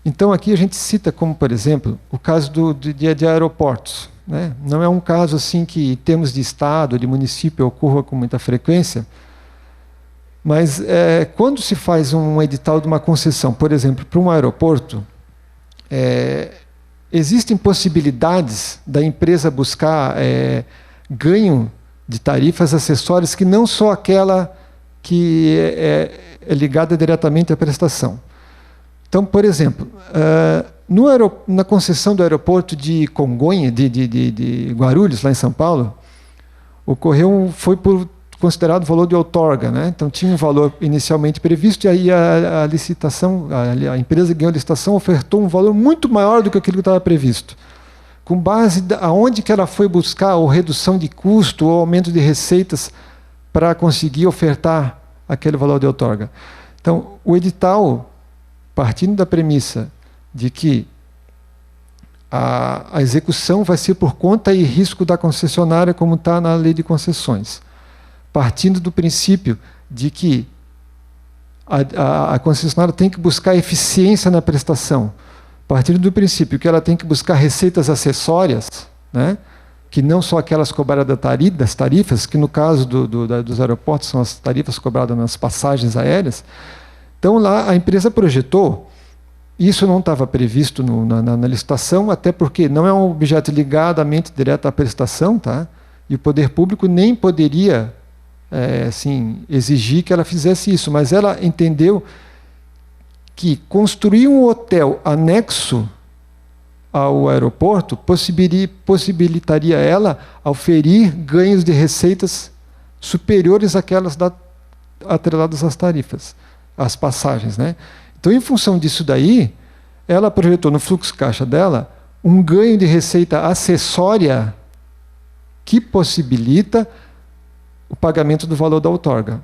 Então, aqui a gente cita como, por exemplo, o caso de aeroportos. Né? Não é um caso assim que, em termos de Estado, de município, ocorra com muita frequência, mas quando se faz um edital de uma concessão, por exemplo, para um aeroporto, existem possibilidades da empresa buscar ganho de tarifas acessórias que não só aquela que é ligada diretamente à prestação. Então, por exemplo, na concessão do aeroporto de Congonha, de Guarulhos, lá em São Paulo, foi considerado valor de outorga. Né? Então, tinha um valor inicialmente previsto e aí a empresa que ganhou a licitação ofertou um valor muito maior do que aquilo que estava previsto. Com base aonde que ela foi buscar ou redução de custo ou aumento de receitas para conseguir ofertar aquele valor de outorga. Então, o edital, partindo da premissa de que a execução vai ser por conta e risco da concessionária, como está na lei de concessões. Partindo do princípio de que a concessionária tem que buscar eficiência na prestação, partindo do princípio que ela tem que buscar receitas acessórias, né, que não só aquelas cobradas das tarifas, que no caso dos aeroportos são as tarifas cobradas nas passagens aéreas. Então, lá a empresa projetou, isso não estava previsto na licitação, até porque não é um objeto ligadamente direto à prestação, tá? E o poder público nem poderia exigir que ela fizesse isso, mas ela entendeu que construir um hotel anexo ao aeroporto possibilitaria ela oferir ganhos de receitas superiores àquelas atreladas às tarifas, às passagens, né? Então, em função disso daí, ela projetou no fluxo caixa dela um ganho de receita acessória que possibilita o pagamento do valor da outorga.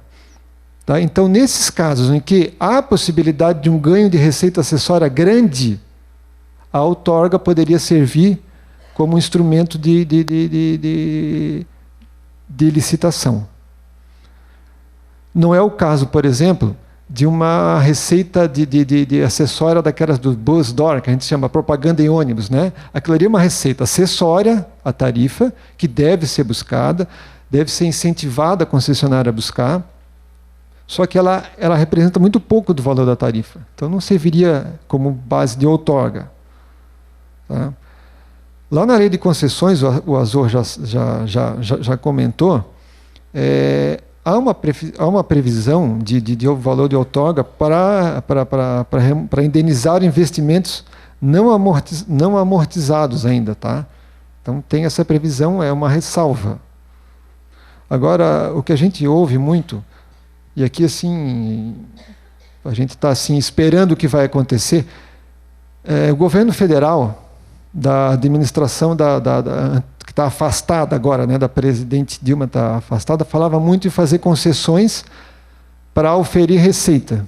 Tá? Então, nesses casos em que há possibilidade de um ganho de receita acessória grande, a outorga poderia servir como instrumento de licitação. Não é o caso, por exemplo, de uma receita de acessória daquelas do bus door, que a gente chama propaganda em ônibus, né? Aquilo ali é uma receita acessória à tarifa, que deve ser buscada, deve ser incentivada a concessionária a buscar, só que ela representa muito pouco do valor da tarifa. Então não serviria como base de outorga. Tá? Lá na lei de concessões, o Azor já comentou, há uma previsão de valor de outorga para indenizar investimentos não amortizados ainda. Tá? Então tem essa previsão, é uma ressalva. Agora, o que a gente ouve muito, e aqui assim, a gente está assim, esperando o que vai acontecer, o governo federal, da administração que está afastada agora, né, da presidente Dilma está afastada, falava muito em fazer concessões para oferir receita.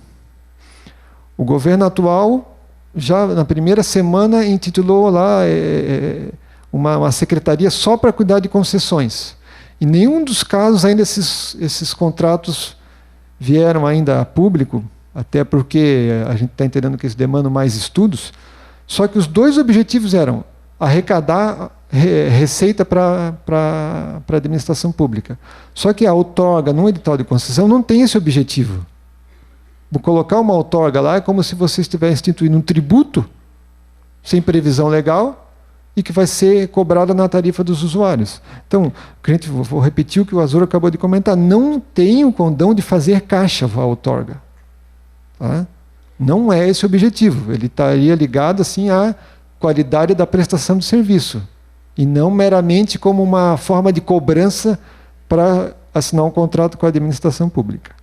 O governo atual, já na primeira semana, intitulou lá uma secretaria só para cuidar de concessões. Em nenhum dos casos ainda esses contratos vieram ainda a público, até porque a gente está entendendo que eles demandam mais estudos. Só que os dois objetivos eram arrecadar receita para a administração pública. Só que a outorga num edital de concessão não tem esse objetivo. Vou colocar uma outorga lá é como se você estivesse instituindo um tributo sem previsão legal e que vai ser cobrada na tarifa dos usuários. Então, vou repetir o que o Azor acabou de comentar, não tem o condão de fazer caixa a outorga. Tá? Não é esse o objetivo. Ele estaria ligado assim à qualidade da prestação do serviço e não meramente como uma forma de cobrança para assinar um contrato com a administração pública.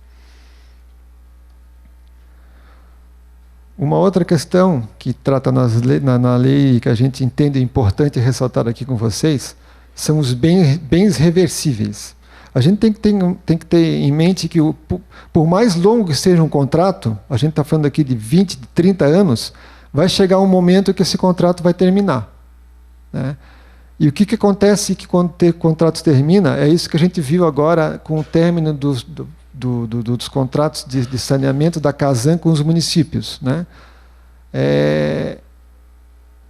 Uma outra questão que trata na lei que a gente entende importante ressaltar aqui com vocês são os bens reversíveis. A gente tem que ter em mente que, por mais longo que seja um contrato, a gente está falando aqui de 20, 30 anos, vai chegar um momento que esse contrato vai terminar. Né? E o que acontece que quando o contrato termina, é isso que a gente viu agora com o término dos contratos de saneamento da Casan com os municípios. Né?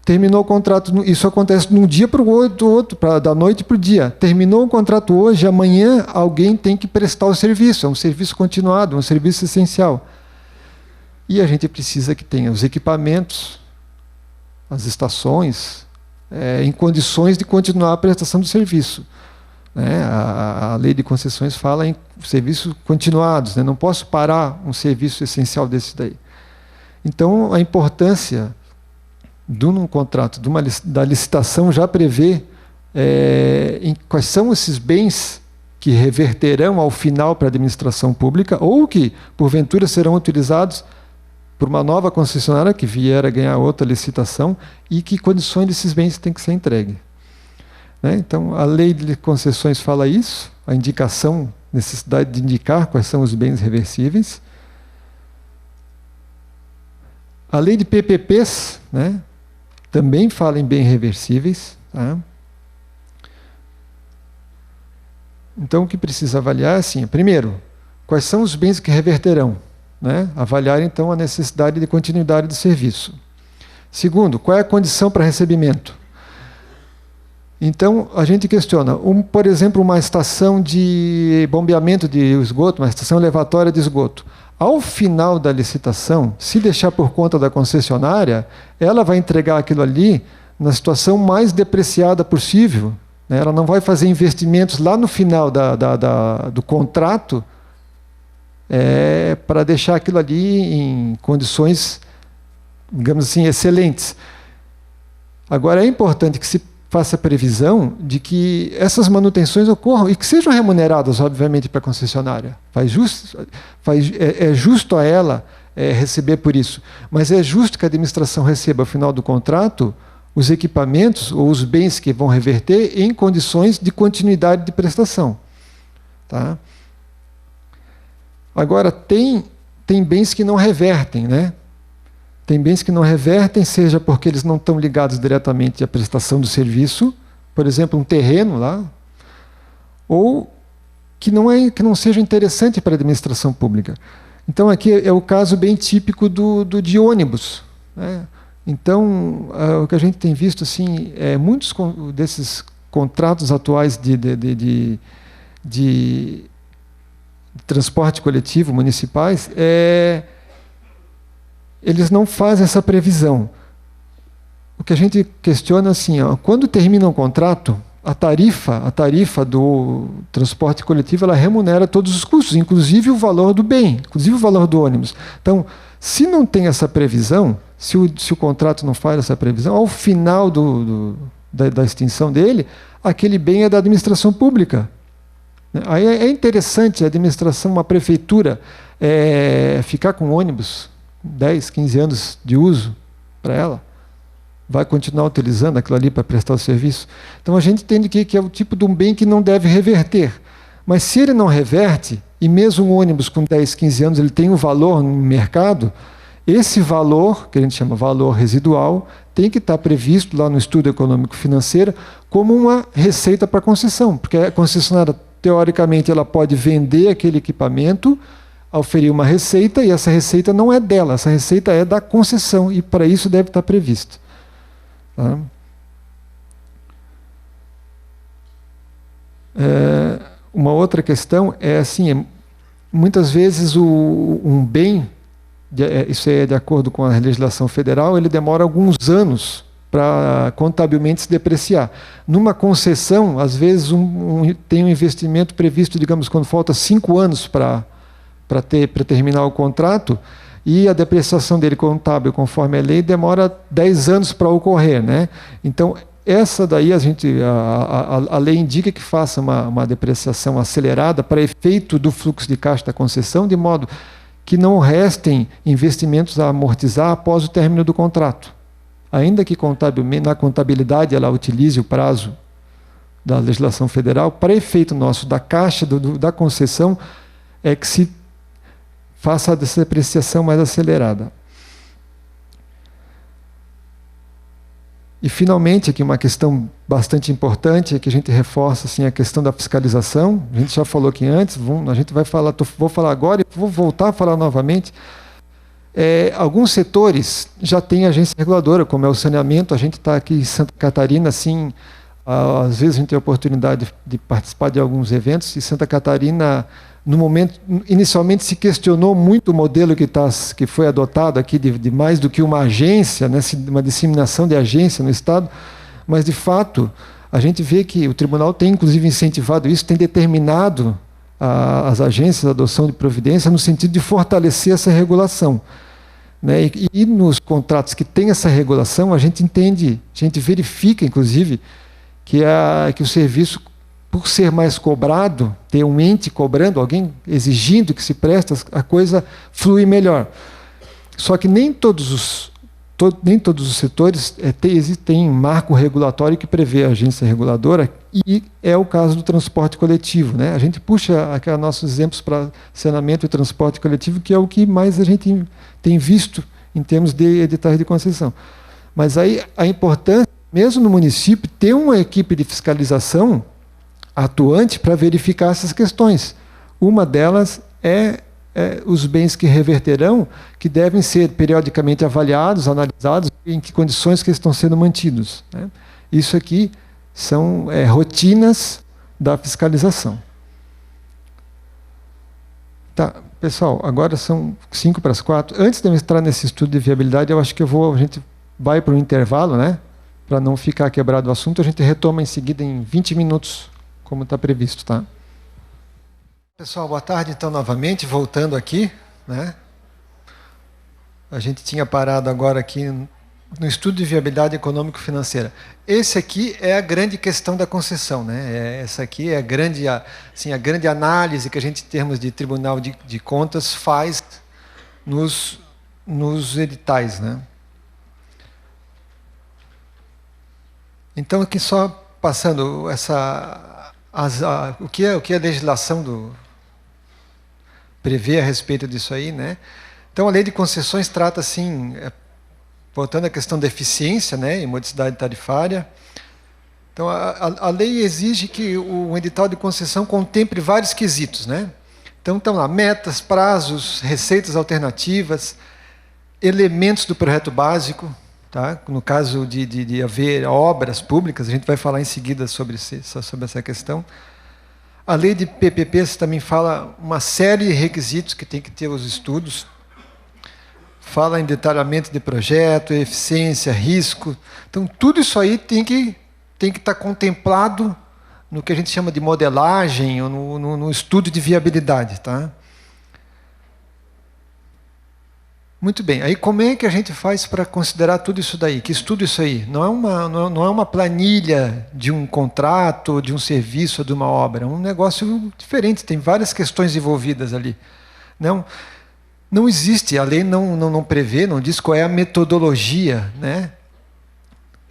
Terminou o contrato, isso acontece de um dia para o outro, da noite para o dia. Terminou o contrato hoje, amanhã alguém tem que prestar o serviço, é um serviço continuado, um serviço essencial. E a gente precisa que tenha os equipamentos, as estações, em condições de continuar a prestação do serviço. Né? A lei de concessões fala em serviços continuados, né? Não posso parar um serviço essencial desse daí. Então, a importância num contrato, da licitação, já prevê quais são esses bens que reverterão ao final para a administração pública ou que, porventura, serão utilizados por uma nova concessionária que vier a ganhar outra licitação e que condições desses bens têm que ser entregues. Né? Então, a lei de concessões fala isso, a indicação, necessidade de indicar quais são os bens reversíveis. A lei de PPPs, né, também fala em bens reversíveis. Tá? Então, o que precisa avaliar é assim, primeiro, quais são os bens que reverterão? Né? Avaliar, então, a necessidade de continuidade do serviço. Segundo, qual é a condição para recebimento? Então, a gente questiona, por exemplo, uma estação de bombeamento de esgoto, uma estação elevatória de esgoto. Ao final da licitação, se deixar por conta da concessionária, ela vai entregar aquilo ali na situação mais depreciada possível. Né? Ela não vai fazer investimentos lá no final do contrato para deixar aquilo ali em condições, digamos assim, excelentes. Agora, é importante que se faça previsão de que essas manutenções ocorram e que sejam remuneradas, obviamente, para a concessionária. É justo a ela receber por isso, mas é justo que a administração receba, ao final do contrato, os equipamentos ou os bens que vão reverter em condições de continuidade de prestação. Tá? Agora, tem bens que não revertem, né? Tem bens que não revertem, seja porque eles não estão ligados diretamente à prestação do serviço, por exemplo, um terreno lá, ou que não seja interessante para a administração pública. Então, aqui é o caso bem típico de ônibus, né? Então, o que a gente tem visto, assim, muitos desses contratos atuais de transporte coletivo municipais, eles não fazem essa previsão. O que a gente questiona assim, quando termina um contrato, a tarifa do transporte coletivo, ela remunera todos os custos, inclusive o valor do bem, inclusive o valor do ônibus. Então, se não tem essa previsão, se o contrato não faz essa previsão, ao final da extinção dele, aquele bem é da administração pública. Aí é interessante a administração, uma prefeitura, ficar com ônibus 10, 15 anos de uso para ela, vai continuar utilizando aquilo ali para prestar o serviço. Então a gente entende que é o tipo de um bem que não deve reverter. Mas se ele não reverte, e mesmo um ônibus com 10, 15 anos ele tem um valor no mercado, esse valor, que a gente chama valor residual, tem que estar previsto lá no estudo econômico-financeiro como uma receita para concessão, porque a concessionária, teoricamente, ela pode vender aquele equipamento, oferir uma receita, e essa receita não é dela, essa receita é da concessão, e para isso deve estar previsto. Tá? Uma outra questão é assim, muitas vezes um bem, isso é de acordo com a legislação federal, ele demora alguns anos para contabilmente se depreciar. Numa concessão, às vezes tem um investimento previsto, digamos, quando falta 5 anos para terminar o contrato, e a depreciação dele contábil, conforme a lei, demora 10 anos para ocorrer, né? Então, essa daí a lei indica que faça uma depreciação acelerada para efeito do fluxo de caixa da concessão, de modo que não restem investimentos a amortizar após o término do contrato. Ainda que na contabilidade ela utilize o prazo da legislação federal, para efeito nosso da caixa da concessão, é que se faça a depreciação mais acelerada. E, finalmente, aqui uma questão bastante importante, é que a gente reforça assim, a questão da fiscalização. A gente já falou aqui antes, a gente vai falar, vou falar agora e vou voltar a falar novamente. Alguns setores já têm agência reguladora, como é o saneamento. A gente está aqui em Santa Catarina, assim, às vezes a gente tem a oportunidade de participar de alguns eventos, e Santa Catarina, no momento, inicialmente se questionou muito o modelo que foi adotado aqui de mais do que uma agência, né, uma disseminação de agência no Estado, mas, de fato, a gente vê que o tribunal tem, inclusive, incentivado isso, tem determinado as agências a adoção de providência no sentido de fortalecer essa regulação. Né? E nos contratos que tem essa regulação, a gente entende, a gente verifica, inclusive, que o serviço, por ser mais cobrado, ter um ente cobrando, alguém exigindo que se preste, a coisa flui melhor. Só que nem todos os setores têm marco regulatório que prevê a agência reguladora, e é o caso do transporte coletivo. Né? A gente puxa nossos exemplos para saneamento e transporte coletivo, que é o que mais a gente tem visto em termos de editais de concessão. Mas aí a importância, mesmo no município, ter uma equipe de fiscalização atuante para verificar essas questões. Uma delas é os bens que reverterão, que devem ser periodicamente avaliados, analisados, em que condições que estão sendo mantidos. Né? Isso aqui são rotinas da fiscalização. Tá, pessoal, agora são 5:45. Antes de eu entrar nesse estudo de viabilidade, eu acho que a gente vai para um intervalo, né? Para não ficar quebrado o assunto, a gente retoma em seguida em 20 minutos, como está previsto, tá? Pessoal, boa tarde, então, novamente, voltando aqui, né? A gente tinha parado agora aqui no estudo de viabilidade econômico-financeira. Esse aqui é a grande questão da concessão, né? Essa aqui é a grande análise que a gente, em termos de Tribunal de Contas, faz nos editais, né? Então, aqui só passando o que a legislação prevê a respeito disso aí, né? Então, a lei de concessões trata, assim, voltando à questão da eficiência, né, e modicidade tarifária. Então, a lei exige que o edital de concessão contemple vários quesitos, né? Então, estão lá metas, prazos, receitas alternativas, elementos do projeto básico, tá? No caso de haver obras públicas, a gente vai falar em seguida sobre essa questão. A lei de PPPs também fala uma série de requisitos que tem que ter os estudos. Fala em detalhamento de projeto, eficiência, risco. Então, tudo isso aí tem que estar contemplado no que a gente chama de modelagem ou no estudo de viabilidade. Tá? Muito bem. Aí, como é que a gente faz para considerar tudo isso daí? Que estudo isso aí? Não é uma planilha de um contrato, de um serviço, ou de uma obra. É um negócio diferente. Tem várias questões envolvidas ali. Não existe, a lei não prevê, não diz qual é a metodologia, né,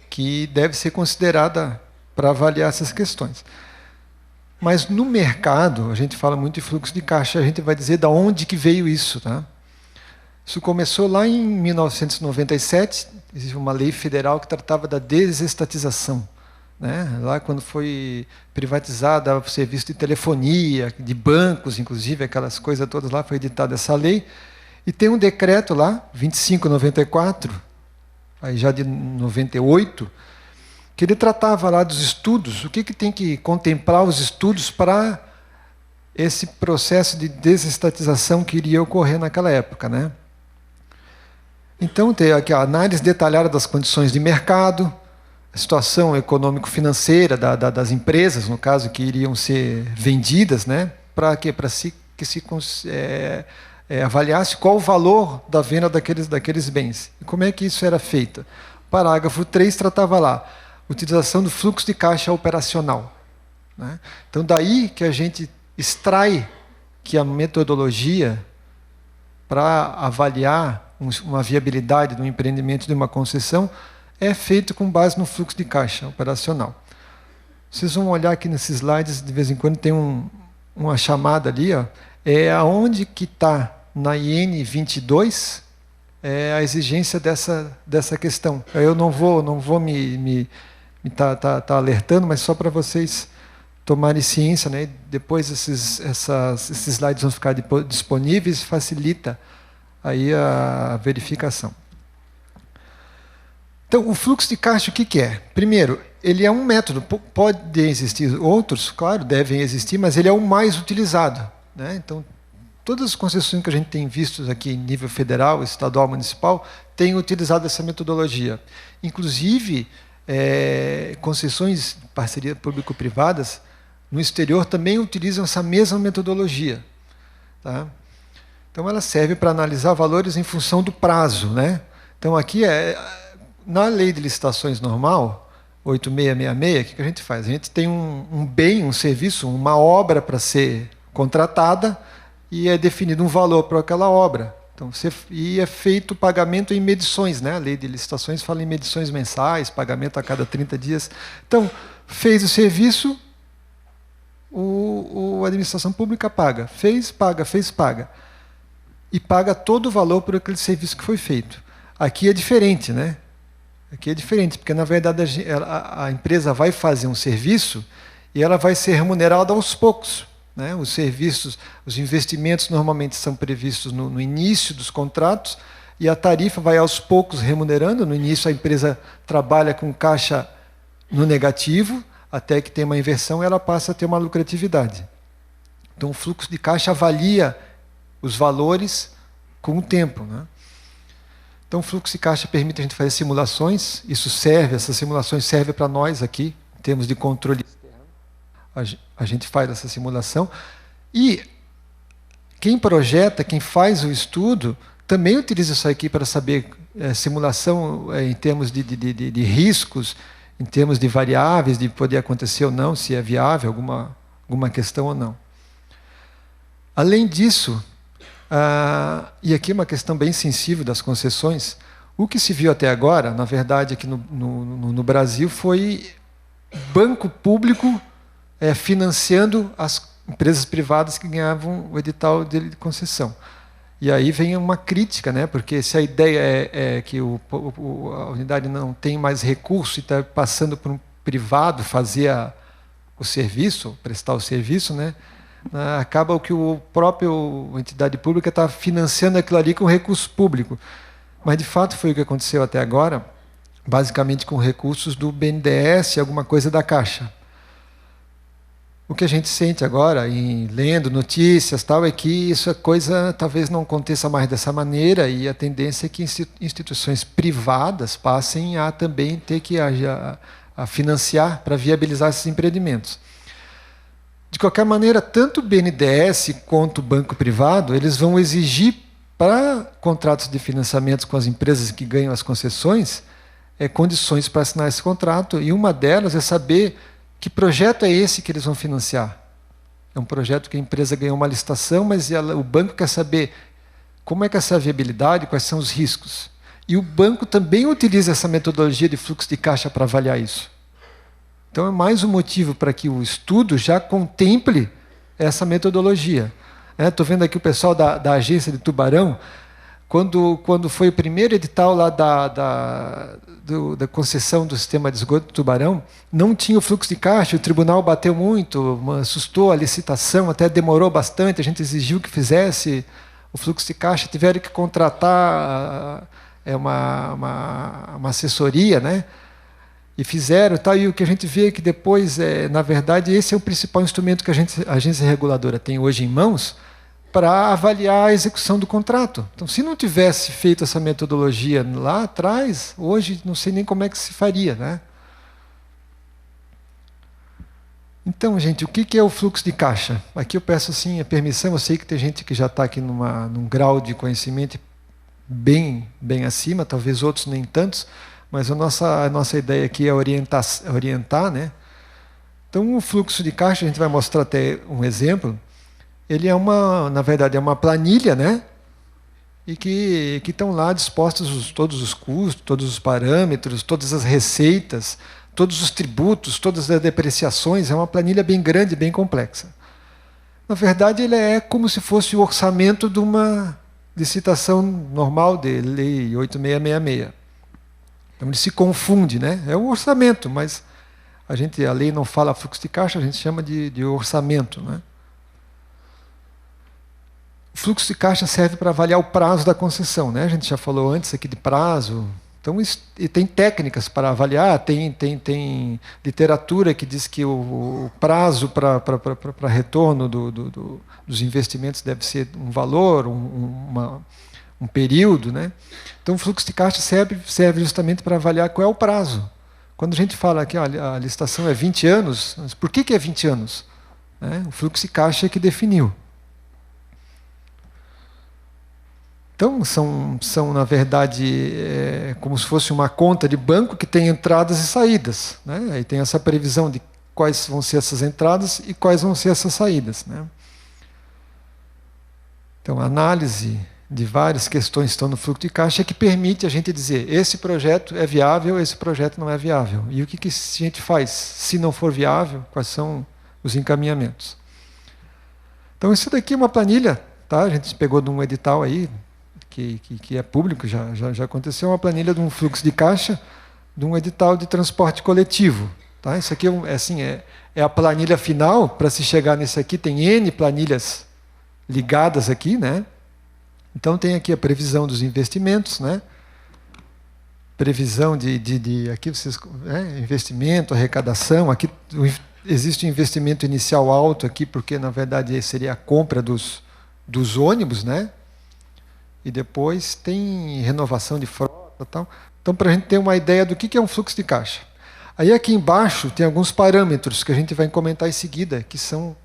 que deve ser considerada para avaliar essas questões. Mas no mercado, a gente fala muito de fluxo de caixa, a gente vai dizer de onde que veio isso. Tá? Isso começou lá em 1997, existe uma lei federal que tratava da desestatização. Né? Lá quando foi privatizada o serviço de telefonia, de bancos, inclusive, aquelas coisas todas lá, foi editada essa lei. E tem um decreto lá, 2594, aí já de 98, que ele tratava lá dos estudos, o que tem que contemplar os estudos para esse processo de desestatização que iria ocorrer naquela época. Né? Então, tem aqui a análise detalhada das condições de mercado, a situação econômico-financeira das empresas, no caso, que iriam ser vendidas, né? Para quê? Para que se avaliasse qual o valor da venda daqueles bens. E como é que isso era feito? O parágrafo 3 tratava lá, utilização do fluxo de caixa operacional. Né? Então, daí que a gente extrai que a metodologia para avaliar uma viabilidade do empreendimento de uma concessão é feito com base no fluxo de caixa operacional. Vocês vão olhar aqui nesses slides, de vez em quando tem uma chamada ali, ó, é aonde que está na IN 22 a exigência dessa questão. Eu não vou me alertando, mas só para vocês tomarem ciência, né? Depois esses slides vão ficar disponíveis, facilita aí a verificação. Então, o fluxo de caixa, o que é? Primeiro, ele é um método. Pode existir outros, claro, devem existir, mas ele é o mais utilizado. Né? Então, todas as concessões que a gente tem visto aqui em nível federal, estadual, municipal, têm utilizado essa metodologia. Inclusive, concessões, parcerias público-privadas, no exterior também utilizam essa mesma metodologia. Tá? Então, ela serve para analisar valores em função do prazo. Né? Então, aqui na lei de licitações normal, 8666, o que a gente faz? A gente tem um bem, um serviço, uma obra para ser contratada e é definido um valor para aquela obra. Então, e é feito o pagamento em medições. Né? A lei de licitações fala em medições mensais, pagamento a cada 30 dias. Então, fez o serviço, a administração pública paga. Fez, paga. E paga todo o valor por aquele serviço que foi feito. Aqui é diferente, né? Aqui é diferente, porque, na verdade, a empresa vai fazer um serviço e ela vai ser remunerada aos poucos. Né? Os serviços, os investimentos normalmente são previstos no início dos contratos e a tarifa vai aos poucos remunerando. No início, a empresa trabalha com caixa no negativo, até que tem uma inversão e ela passa a ter uma lucratividade. Então, o fluxo de caixa avalia os valores com o tempo. Né? Então, o fluxo de caixa permite a gente fazer simulações. Essas simulações servem para nós aqui, em termos de controle externo. A gente faz essa simulação. E quem projeta, quem faz o estudo, também utiliza isso aqui para saber simulação em termos de riscos, em termos de variáveis, de poder acontecer ou não, se é viável alguma questão ou não. Além disso, e aqui uma questão bem sensível das concessões, o que se viu até agora, na verdade, aqui no Brasil, foi banco público financiando as empresas privadas que ganhavam o edital de concessão. E aí vem uma crítica, né? Porque se a ideia é que a unidade não tem mais recurso e está passando por um privado fazer o serviço, prestar o serviço, né? Acaba que o próprio entidade pública está financiando aquilo ali com recurso público. Mas, de fato, foi o que aconteceu até agora, basicamente com recursos do BNDES e alguma coisa da Caixa. O que a gente sente agora, lendo notícias, tal, é que essa coisa talvez não aconteça mais dessa maneira, e a tendência é que instituições privadas passem a também ter que a financiar para viabilizar esses empreendimentos. De qualquer maneira, tanto o BNDES quanto o banco privado, eles vão exigir para contratos de financiamento com as empresas que ganham as concessões, condições para assinar esse contrato, e uma delas é saber que projeto é esse que eles vão financiar. É um projeto que a empresa ganhou uma licitação, mas o banco quer saber como é que é essa viabilidade, quais são os riscos. E o banco também utiliza essa metodologia de fluxo de caixa para avaliar isso. Então é mais um motivo para que o estudo já contemple essa metodologia. Estou vendo aqui o pessoal da agência de Tubarão, quando foi o primeiro edital lá da concessão do sistema de esgoto de Tubarão, não tinha o fluxo de caixa, o tribunal bateu muito, assustou a licitação, até demorou bastante, a gente exigiu que fizesse o fluxo de caixa, tiveram que contratar uma assessoria, né? E fizeram, tal, e o que a gente vê é que depois, na verdade, esse é o principal instrumento que a agência reguladora tem hoje em mãos para avaliar a execução do contrato. Então, se não tivesse feito essa metodologia lá atrás, hoje não sei nem como é que se faria, né? Então, gente, o que é o fluxo de caixa? Aqui eu peço assim a permissão, eu sei que tem gente que já está aqui num grau de conhecimento bem acima, talvez outros nem tantos, mas a nossa ideia aqui é orientar, né? Então, o fluxo de caixa, a gente vai mostrar até um exemplo. Ele na verdade, é uma planilha, né? E que estão lá dispostos todos os custos, todos os parâmetros, todas as receitas, todos os tributos, todas as depreciações. É uma planilha bem grande, bem complexa. Na verdade, ele é como se fosse o orçamento de uma licitação normal de Lei 8666. Então, ele se confunde, né? É o orçamento, mas a lei não fala fluxo de caixa, a gente chama de orçamento, né? O fluxo de caixa serve para avaliar o prazo da concessão, né? A gente já falou antes aqui de prazo. Então, e tem técnicas para avaliar, tem literatura que diz que o prazo para retorno dos investimentos deve ser um valor, um período, né? Então, o fluxo de caixa serve justamente para avaliar qual é o prazo. Quando a gente fala que a licitação é 20 anos, mas por que é 20 anos? O fluxo de caixa é que definiu. Então, são na verdade, como se fosse uma conta de banco que tem entradas e saídas, né? Aí tem essa previsão de quais vão ser essas entradas e quais vão ser essas saídas, né? Então, a análise de várias questões que estão no fluxo de caixa é que permite a gente dizer esse projeto é viável, esse projeto não é viável. E o que a gente faz se não for viável? Quais são os encaminhamentos? Então, isso daqui é uma planilha, tá? A gente pegou de um edital aí, que é público, já aconteceu, uma planilha de um fluxo de caixa de um edital de transporte coletivo. Tá? Isso aqui é a planilha final. Para se chegar nesse aqui, tem N planilhas ligadas aqui, né? Então tem aqui a previsão dos investimentos, né? Previsão aqui vocês, investimento, arrecadação. Aqui existe um investimento inicial alto aqui, porque na verdade seria a compra dos ônibus, né? E depois tem renovação de frota e tal. Então, para a gente ter uma ideia do que é um fluxo de caixa. Aí aqui embaixo tem alguns parâmetros que a gente vai comentar em seguida, que são...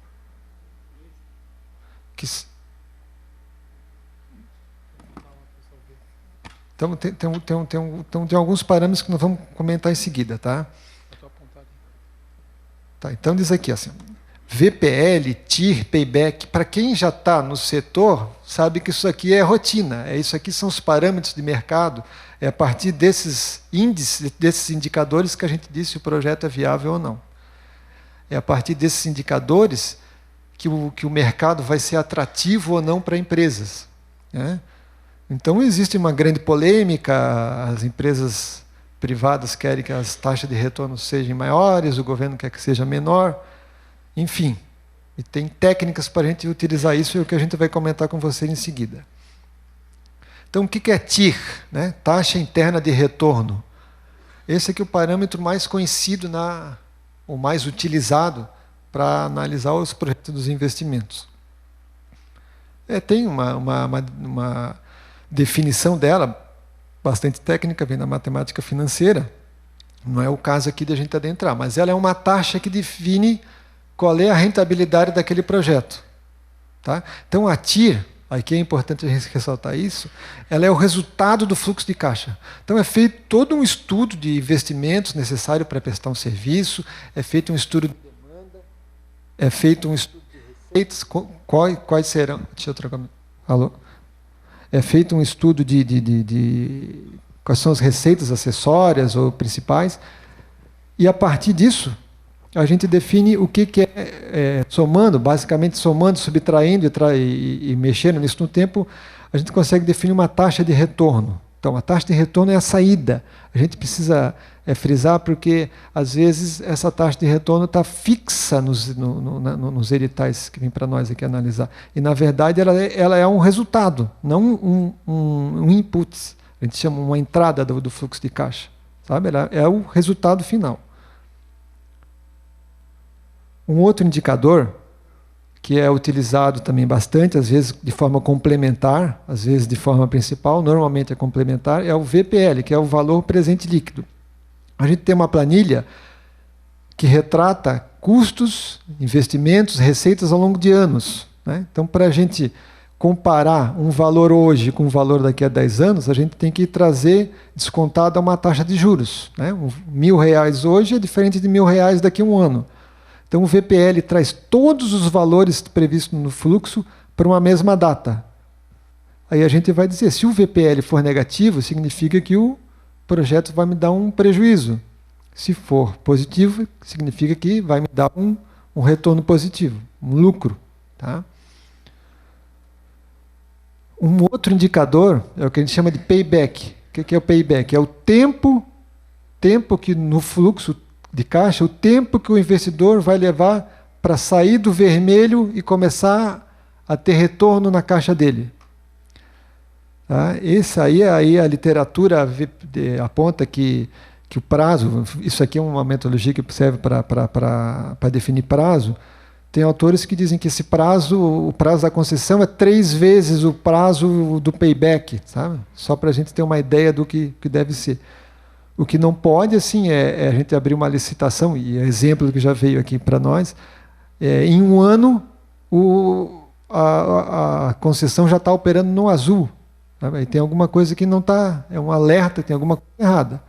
Então, tem alguns parâmetros que nós vamos comentar em seguida, tá? Tá, então diz aqui assim, VPL, TIR, Payback, para quem já está no setor, sabe que isso aqui é rotina, isso aqui são os parâmetros de mercado, é a partir desses índices, desses indicadores que a gente diz se o projeto é viável ou não. É a partir desses indicadores que o mercado vai ser atrativo ou não para empresas, né? Então existe uma grande polêmica, as empresas privadas querem que as taxas de retorno sejam maiores, o governo quer que seja menor, enfim. E tem técnicas para a gente utilizar isso, e é o que a gente vai comentar com vocês em seguida. Então, o que é TIR, né? Taxa interna de retorno. Esse aqui é o parâmetro mais conhecido, ou mais utilizado para analisar os projetos dos investimentos. Tem uma definição dela, bastante técnica, vem da matemática financeira, não é o caso aqui de a gente adentrar, mas ela é uma taxa que define qual é a rentabilidade daquele projeto. Tá? Então a TIR, aqui é importante a gente ressaltar isso, ela é o resultado do fluxo de caixa. Então é feito todo um estudo de investimentos necessário para prestar um serviço, é feito um estudo de demanda, é feito um estudo de receitas, quais serão... Deixa eu trocar... Alô? É feito um estudo de quais são as receitas acessórias ou principais, e a partir disso a gente define o que é somando, basicamente somando, subtraindo e mexendo nisso no tempo, a gente consegue definir uma taxa de retorno. Então, a taxa de retorno é a saída. A gente precisa frisar porque, às vezes, essa taxa de retorno está fixa nos editais que vem para nós aqui analisar. E, na verdade, ela é um resultado, não um input. A gente chama uma entrada do fluxo de caixa. Sabe? Ela é o resultado final. Um outro indicador que é utilizado também bastante, às vezes de forma complementar, às vezes de forma principal, normalmente é complementar, é o VPL, que é o valor presente líquido. A gente tem uma planilha que retrata custos, investimentos, receitas ao longo de anos, né? Então, para a gente comparar um valor hoje com um valor daqui a 10 anos, a gente tem que trazer descontado uma taxa de juros, né? R$1.000 hoje é diferente de R$1.000 daqui a um ano. Então, o VPL traz todos os valores previstos no fluxo para uma mesma data. Aí a gente vai dizer, se o VPL for negativo, significa que o projeto vai me dar um prejuízo. Se for positivo, significa que vai me dar um retorno positivo, um lucro. Tá? Um outro indicador é o que a gente chama de payback. O que é o payback? É o tempo que no fluxo de caixa, o tempo que o investidor vai levar para sair do vermelho e começar a ter retorno na caixa dele. Tá? Esse aí a literatura aponta que o prazo, isso aqui é uma metodologia que serve para definir prazo, tem autores que dizem que esse prazo, o prazo da concessão é 3 vezes o prazo do payback, sabe? Só para a gente ter uma ideia do que deve ser. O que não pode, assim, é a gente abrir uma licitação, e é exemplo que já veio aqui para nós, em um ano a concessão já está operando no azul. Sabe? Aí tem alguma coisa que não está, é um alerta, tem alguma coisa errada.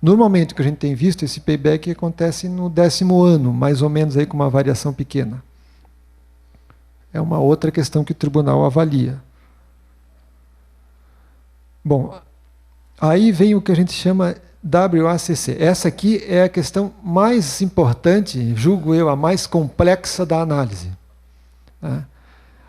Normalmente, o que a gente tem visto, esse payback acontece no 10º ano, mais ou menos aí com uma variação pequena. É uma outra questão que o tribunal avalia. Bom, aí vem o que a gente chama WACC. Essa aqui é a questão mais importante, julgo eu, a mais complexa da análise. Tá?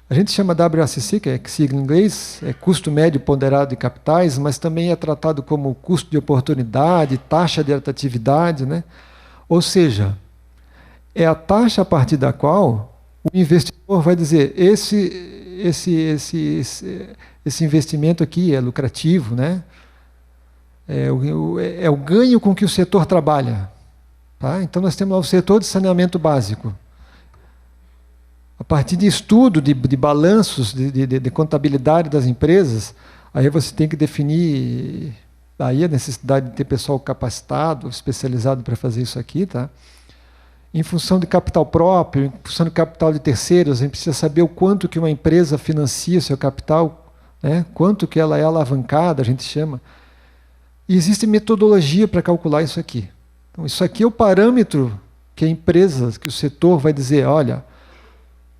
A gente chama WACC, que é sigla em inglês, é custo médio ponderado de capitais, mas também é tratado como custo de oportunidade, taxa de atratividade, né? Ou seja, é a taxa a partir da qual o investidor vai dizer esse investimento aqui é lucrativo, né? É o ganho com que o setor trabalha. Tá? Então, nós temos lá o setor de saneamento básico. A partir de estudo, de balanços, de contabilidade das empresas, aí você tem que definir aí a necessidade de ter pessoal capacitado, especializado para fazer isso aqui. Tá? Em função de capital próprio, em função de capital de terceiros, a gente precisa saber o quanto que uma empresa financia o seu capital, né? Quanto que ela é alavancada, a gente chama. E existe metodologia para calcular isso aqui. Então, isso aqui é o parâmetro que a empresa, que o setor vai dizer, olha,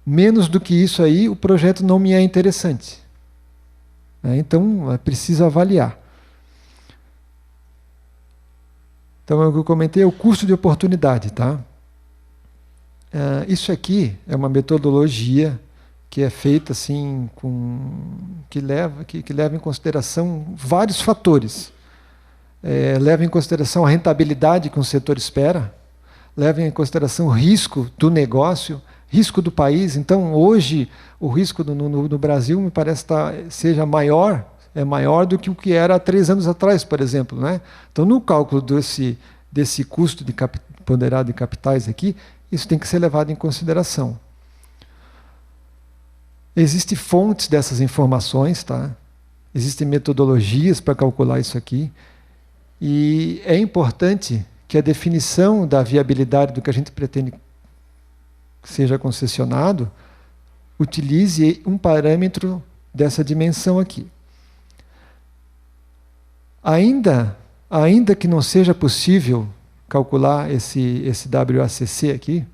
menos do que isso aí, o projeto não me é interessante. Então, é preciso avaliar. Então, o que eu comentei é o custo de oportunidade, tá? Isso aqui é uma metodologia que é feita assim, que leva em consideração vários fatores. Leva em consideração a rentabilidade que um setor espera, leva em consideração o risco do negócio, risco do país. Então, hoje, o risco no Brasil me parece seja maior, é maior do que o que era há 3 anos atrás, por exemplo, né? Então, no cálculo desse custo ponderado de capitais aqui, isso tem que ser levado em consideração. Existem fontes dessas informações, tá? Existem metodologias para calcular isso aqui. E é importante que a definição da viabilidade do que a gente pretende que seja concessionado utilize um parâmetro dessa dimensão aqui. Ainda que não seja possível calcular esse WACC aqui,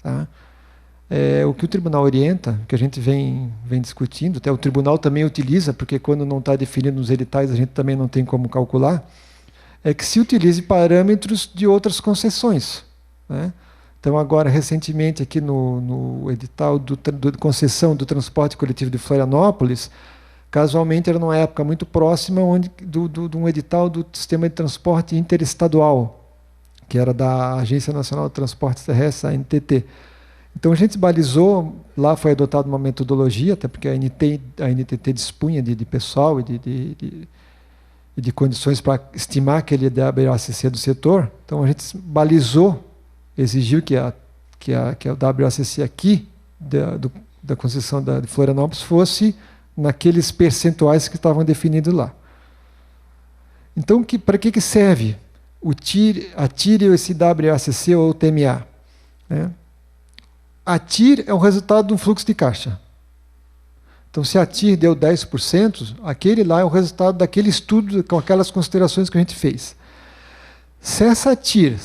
tá? O que o tribunal orienta, que a gente vem discutindo, até o tribunal também utiliza, porque quando não está definido nos editais a gente também não tem como calcular, é que se utilize parâmetros de outras concessões, né? Então, agora, recentemente, aqui no edital de concessão do transporte coletivo de Florianópolis, casualmente era numa época muito próxima de um edital do sistema de transporte interestadual, que era da Agência Nacional de Transportes Terrestres, a ANTT. Então, a gente balizou, lá foi adotada uma metodologia, até porque a NTT dispunha de pessoal e de condições para estimar aquele WACC do setor. Então, a gente balizou, exigiu que o WACC aqui, da concessão de Florianópolis, fosse naqueles percentuais que estavam definidos lá. Então, para que serve a TIR ou esse WACC ou o TMA? Né? A TIR é o resultado de um fluxo de caixa. Então, se a TIR deu 10%, aquele lá é o resultado daquele estudo, com aquelas considerações que a gente fez. Se essa TIR,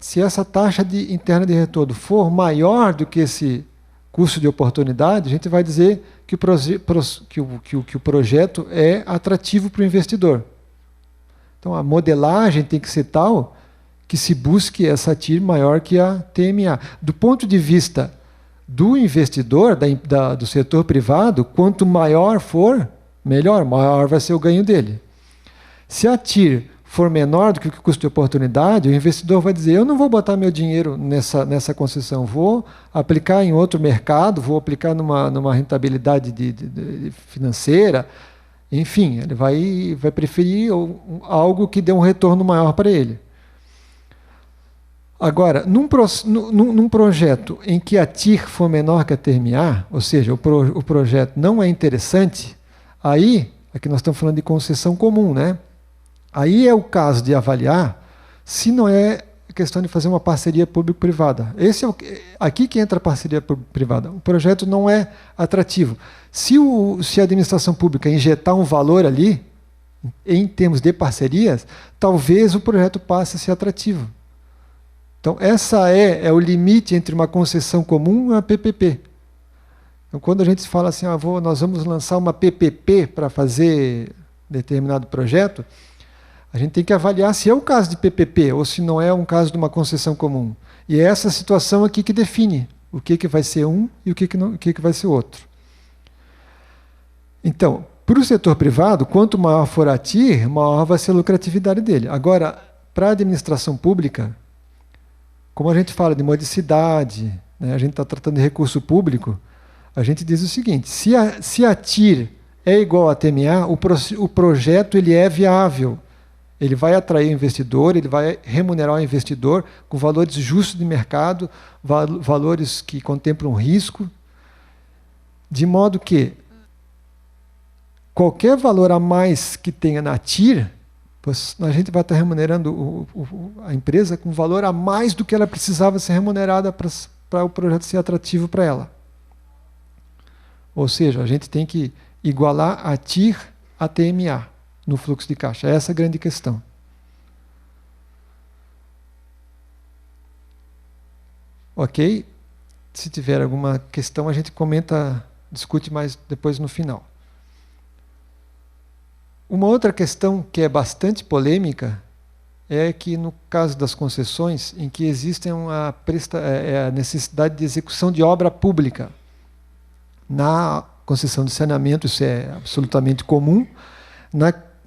se essa taxa interna de retorno for maior do que esse custo de oportunidade, a gente vai dizer que o projeto é atrativo para o investidor. Então, a modelagem tem que ser tal que se busque essa TIR maior que a TMA. Do ponto de vista do investidor, do setor privado, quanto maior for, melhor, maior vai ser o ganho dele. Se a TIR for menor do que o custo de oportunidade, o investidor vai dizer, eu não vou botar meu dinheiro nessa concessão, vou aplicar em outro mercado, vou aplicar numa rentabilidade financeira, enfim, ele vai preferir algo que dê um retorno maior para ele. Agora, num projeto em que a TIR for menor que a TMA, ou seja, o projeto não é interessante, aí, aqui nós estamos falando de concessão comum, né? Aí é o caso de avaliar se não é questão de fazer uma parceria público-privada. Aqui que entra a parceria público-privada. O projeto não é atrativo. Se a administração pública injetar um valor ali, em termos de parcerias, talvez o projeto passe a ser atrativo. Então, essa é o limite entre uma concessão comum e uma PPP. Então, quando a gente fala assim, nós vamos lançar uma PPP para fazer determinado projeto, a gente tem que avaliar se é o caso de PPP ou se não é um caso de uma concessão comum. E é essa situação aqui que define o que vai ser um e o que vai ser outro. Então, para o setor privado, quanto maior for a TIR, maior vai ser a lucratividade dele. Agora, para a administração pública, como a gente fala de modicidade, né, a gente está tratando de recurso público, a gente diz o seguinte, se a TIR é igual a TMA, o projeto ele é viável. Ele vai atrair o investidor, ele vai remunerar o investidor com valores justos de mercado, valores que contemplam risco, de modo que qualquer valor a mais que tenha na TIR, a gente vai estar remunerando a empresa com valor a mais do que ela precisava ser remunerada para o projeto ser atrativo para ela. Ou seja, a gente tem que igualar a TIR à TMA. no fluxo de caixa. Essa é a grande questão. Ok? Se tiver alguma questão, a gente comenta, discute mais depois no final. Uma outra questão que é bastante polêmica é que, no caso das concessões, em que existe a necessidade de execução de obra pública. Na concessão de saneamento, isso é absolutamente comum.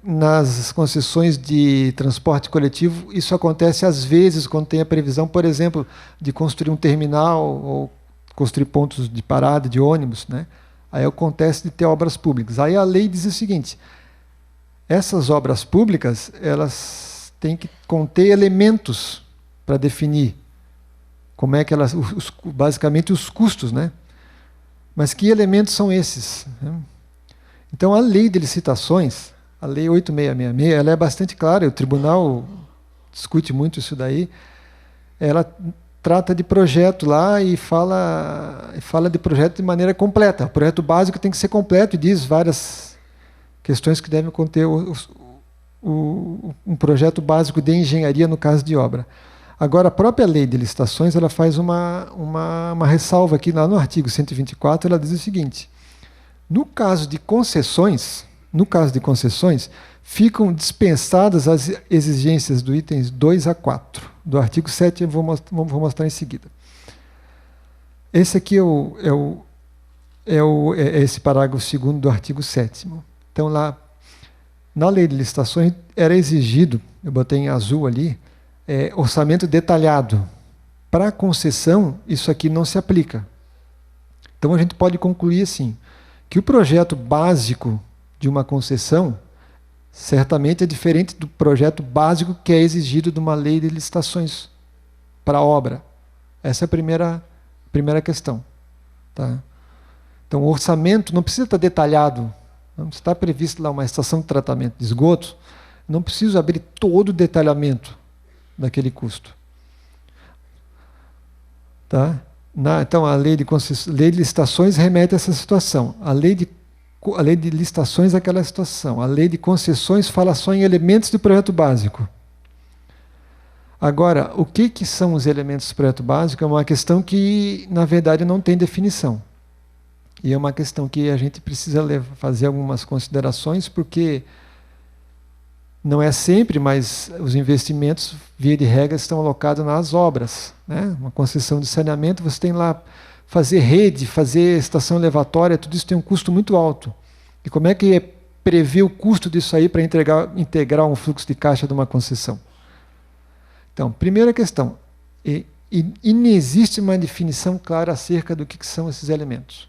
Nas concessões de transporte coletivo, isso acontece às vezes quando tem a previsão, por exemplo, de construir um terminal ou construir pontos de parada de ônibus, né? Aí acontece de ter obras públicas. Aí a lei diz o seguinte: essas obras públicas, elas têm que conter elementos para definir como é que elas, basicamente os custos, né? Mas que elementos são esses? Então a lei de licitações, a lei 8666, ela é bastante clara, o tribunal discute muito isso daí. Ela trata de projeto lá e fala de projeto de maneira completa. O projeto básico tem que ser completo e diz várias questões que devem conter um projeto básico de engenharia no caso de obra. Agora, a própria lei de licitações, ela faz uma ressalva aqui lá no artigo 124, ela diz o seguinte: no caso de concessões, ficam dispensadas as exigências do itens 2 a 4. Do artigo 7 eu vou mostrar em seguida. Esse aqui é esse parágrafo 2º do artigo 7º. Então, lá, na lei de licitações, era exigido, eu botei em azul ali, orçamento detalhado. Para a concessão, isso aqui não se aplica. Então, a gente pode concluir assim, que o projeto básico de uma concessão certamente é diferente do projeto básico que é exigido de uma lei de licitações para a obra. Essa é a primeira questão. Tá? Então, o orçamento não precisa estar detalhado. Não está previsto lá uma estação de tratamento de esgoto, não preciso abrir todo o detalhamento daquele custo. Tá? Então, a lei de licitações remete a essa situação. A lei de licitações é aquela situação. A lei de concessões fala só em elementos do projeto básico. Agora, o que são os elementos do projeto básico é uma questão que, na verdade, não tem definição. E é uma questão que a gente precisa fazer algumas considerações, porque não é sempre, mas os investimentos, via de regra, estão alocados nas obras. Né? Uma concessão de saneamento, você tem lá fazer rede, fazer estação elevatória, tudo isso tem um custo muito alto. E como é que prever o custo disso aí para integrar um fluxo de caixa de uma concessão? Então, primeira questão, e não existe uma definição clara acerca do que são esses elementos.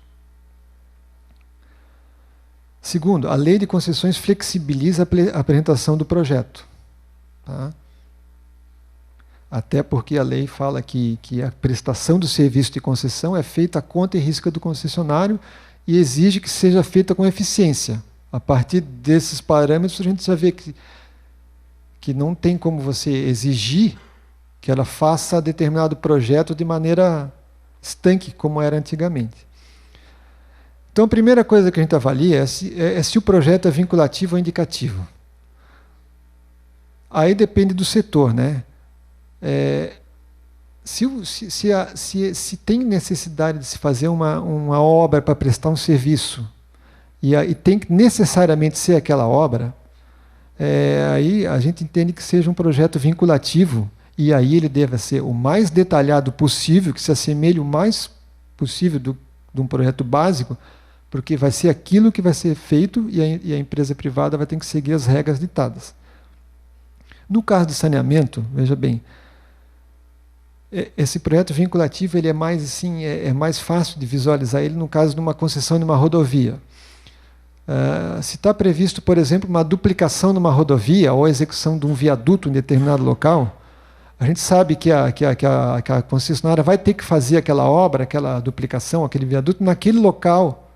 Segundo, a lei de concessões flexibiliza a apresentação do projeto. Tá? Até porque a lei fala que a prestação do serviço de concessão é feita à conta e risco do concessionário e exige que seja feita com eficiência. A partir desses parâmetros, a gente já vê que não tem como você exigir que ela faça determinado projeto de maneira estanque, como era antigamente. Então, a primeira coisa que a gente avalia é se o projeto é vinculativo ou indicativo. Aí depende do setor, né? Se tem necessidade de se fazer uma obra para prestar um serviço e tem que necessariamente ser aquela obra, aí a gente entende que seja um projeto vinculativo e aí ele deve ser o mais detalhado possível, que se assemelhe o mais possível de um projeto básico, porque vai ser aquilo que vai ser feito e a empresa privada vai ter que seguir as regras ditadas. No caso de saneamento, veja bem, esse projeto vinculativo ele é mais assim, é mais fácil de visualizar ele no caso de uma concessão de uma rodovia. Se está previsto, por exemplo, uma duplicação de uma rodovia ou a execução de um viaduto em determinado local, a gente sabe que a concessionária vai ter que fazer aquela obra, aquela duplicação, aquele viaduto naquele local,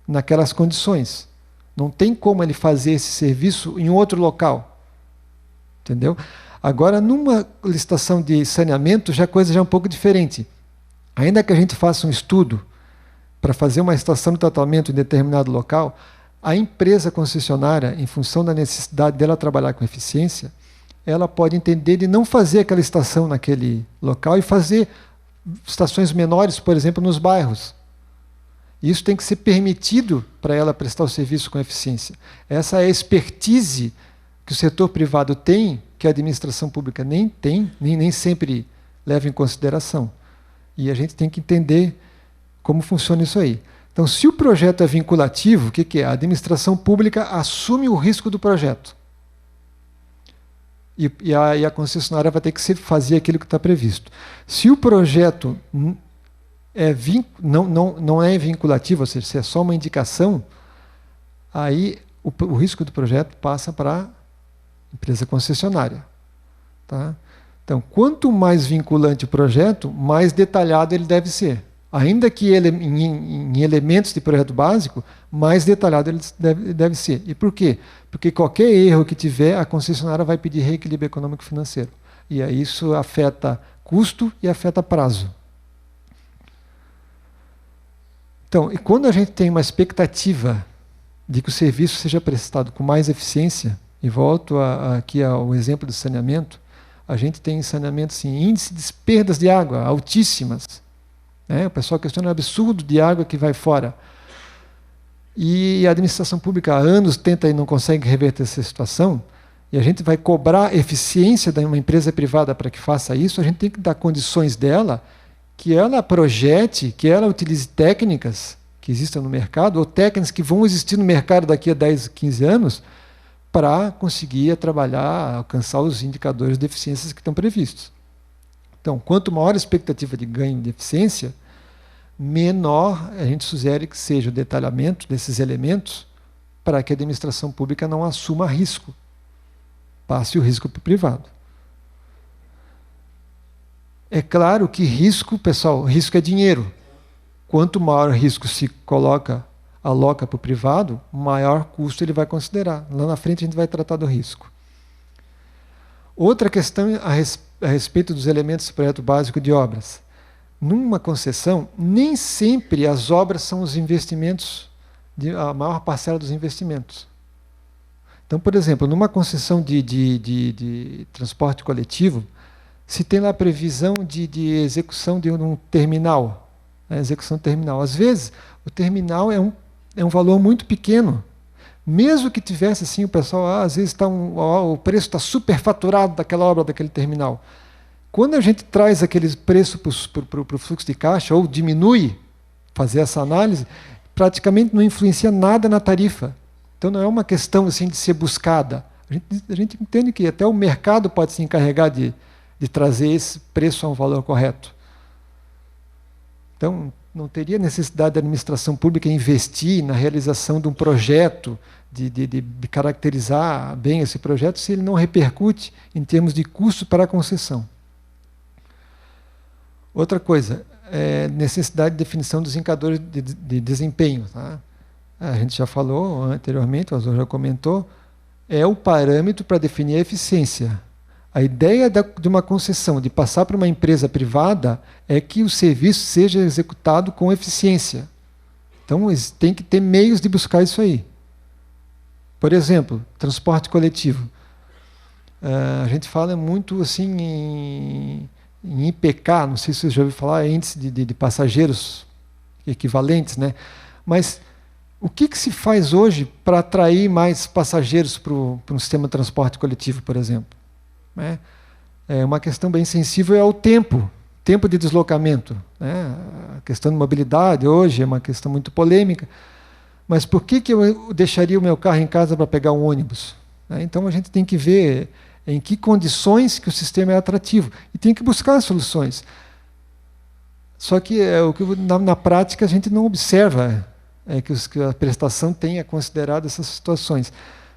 naquelas condições. Não tem como ele fazer esse serviço em outro local. Entendeu? Agora, numa licitação de saneamento, a coisa já é um pouco diferente. Ainda que a gente faça um estudo para fazer uma estação de tratamento em determinado local, a empresa concessionária, em função da necessidade dela trabalhar com eficiência, ela pode entender de não fazer aquela estação naquele local e fazer estações menores, por exemplo, nos bairros. Isso tem que ser permitido para ela prestar o serviço com eficiência. Essa é a expertise que o setor privado tem, que a administração pública nem tem, nem sempre leva em consideração. E a gente tem que entender como funciona isso aí. Então, se o projeto é vinculativo, o que é? A administração pública assume o risco do projeto. E a concessionária vai ter que fazer aquilo que está previsto. Se o projeto não é vinculativo, ou seja, se é só uma indicação, aí o risco do projeto passa para a empresa concessionária. Tá? Então, quanto mais vinculante o projeto, mais detalhado ele deve ser. Ainda que ele, em elementos de projeto básico, mais detalhado ele deve ser. E por quê? Porque qualquer erro que tiver, a concessionária vai pedir reequilíbrio econômico-financeiro. E aí isso afeta custo e afeta prazo. Então, e quando a gente tem uma expectativa de que o serviço seja prestado com mais eficiência, e volto aqui ao exemplo do saneamento, a gente tem em saneamento assim, índice de perdas de água altíssimas. O pessoal questiona o absurdo de água que vai fora. E a administração pública há anos tenta e não consegue reverter essa situação, e a gente vai cobrar eficiência de uma empresa privada para que faça isso, a gente tem que dar condições dela, que ela projete, que ela utilize técnicas que existam no mercado, ou técnicas que vão existir no mercado daqui a 10, 15 anos, para conseguir trabalhar, alcançar os indicadores de eficiência que estão previstos. Então, quanto maior a expectativa de ganho de eficiência, menor a gente sugere que seja o detalhamento desses elementos para que a administração pública não assuma risco, passe o risco para o privado. É claro que risco, pessoal, risco é dinheiro. Quanto maior o risco se aloca para o privado, maior custo ele vai considerar. Lá na frente a gente vai tratar do risco. Outra questão a respeito dos elementos do projeto básico de obras. Numa concessão, nem sempre as obras são os investimentos, a maior parcela dos investimentos. Então, por exemplo, numa concessão de transporte coletivo, se tem lá a previsão de execução de um terminal, execução terminal. Às vezes, o terminal é um valor muito pequeno. Mesmo que tivesse assim, o pessoal, às vezes o preço está superfaturado daquela obra, daquele terminal. Quando a gente traz aquele preço para o fluxo de caixa, ou diminui, fazer essa análise, praticamente não influencia nada na tarifa. Então não é uma questão assim, de ser buscada. A gente entende que até o mercado pode se encarregar de trazer esse preço a um valor correto. Então, não teria necessidade da administração pública investir na realização de um projeto, de caracterizar bem esse projeto, se ele não repercute em termos de custo para a concessão. Outra coisa, necessidade de definição dos indicadores de desempenho. Tá? A gente já falou anteriormente, o Azul já comentou, é o parâmetro para definir a eficiência. A ideia de uma concessão, de passar para uma empresa privada, é que o serviço seja executado com eficiência. Então, tem que ter meios de buscar isso aí. Por exemplo, transporte coletivo. A gente fala muito assim em IPK, não sei se você já ouviu falar, índice de passageiros equivalentes, né? Mas o que se faz hoje para atrair mais passageiros para um sistema de transporte coletivo, por exemplo? Uma questão bem sensível é o tempo de deslocamento. A questão de mobilidade hoje é uma questão muito polêmica, mas por que eu deixaria o meu carro em casa para pegar um ônibus? Então a gente tem que ver em que condições que o sistema é atrativo e tem que buscar soluções. Só que na prática a gente não observa que a prestação tenha considerado essas situações.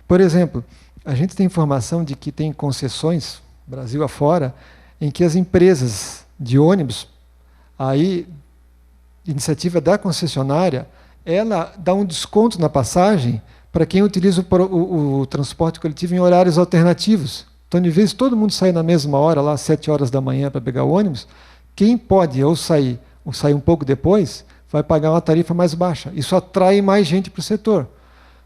Por exemplo, a gente tem informação de que tem concessões, Brasil afora, em que as empresas de ônibus, aí, iniciativa da concessionária, ela dá um desconto na passagem para quem utiliza o transporte coletivo em horários alternativos. Então, de vez todo mundo sair na mesma hora, lá às 7 horas da manhã para pegar o ônibus, quem pode ou sair um pouco depois, vai pagar uma tarifa mais baixa. Isso atrai mais gente para o setor.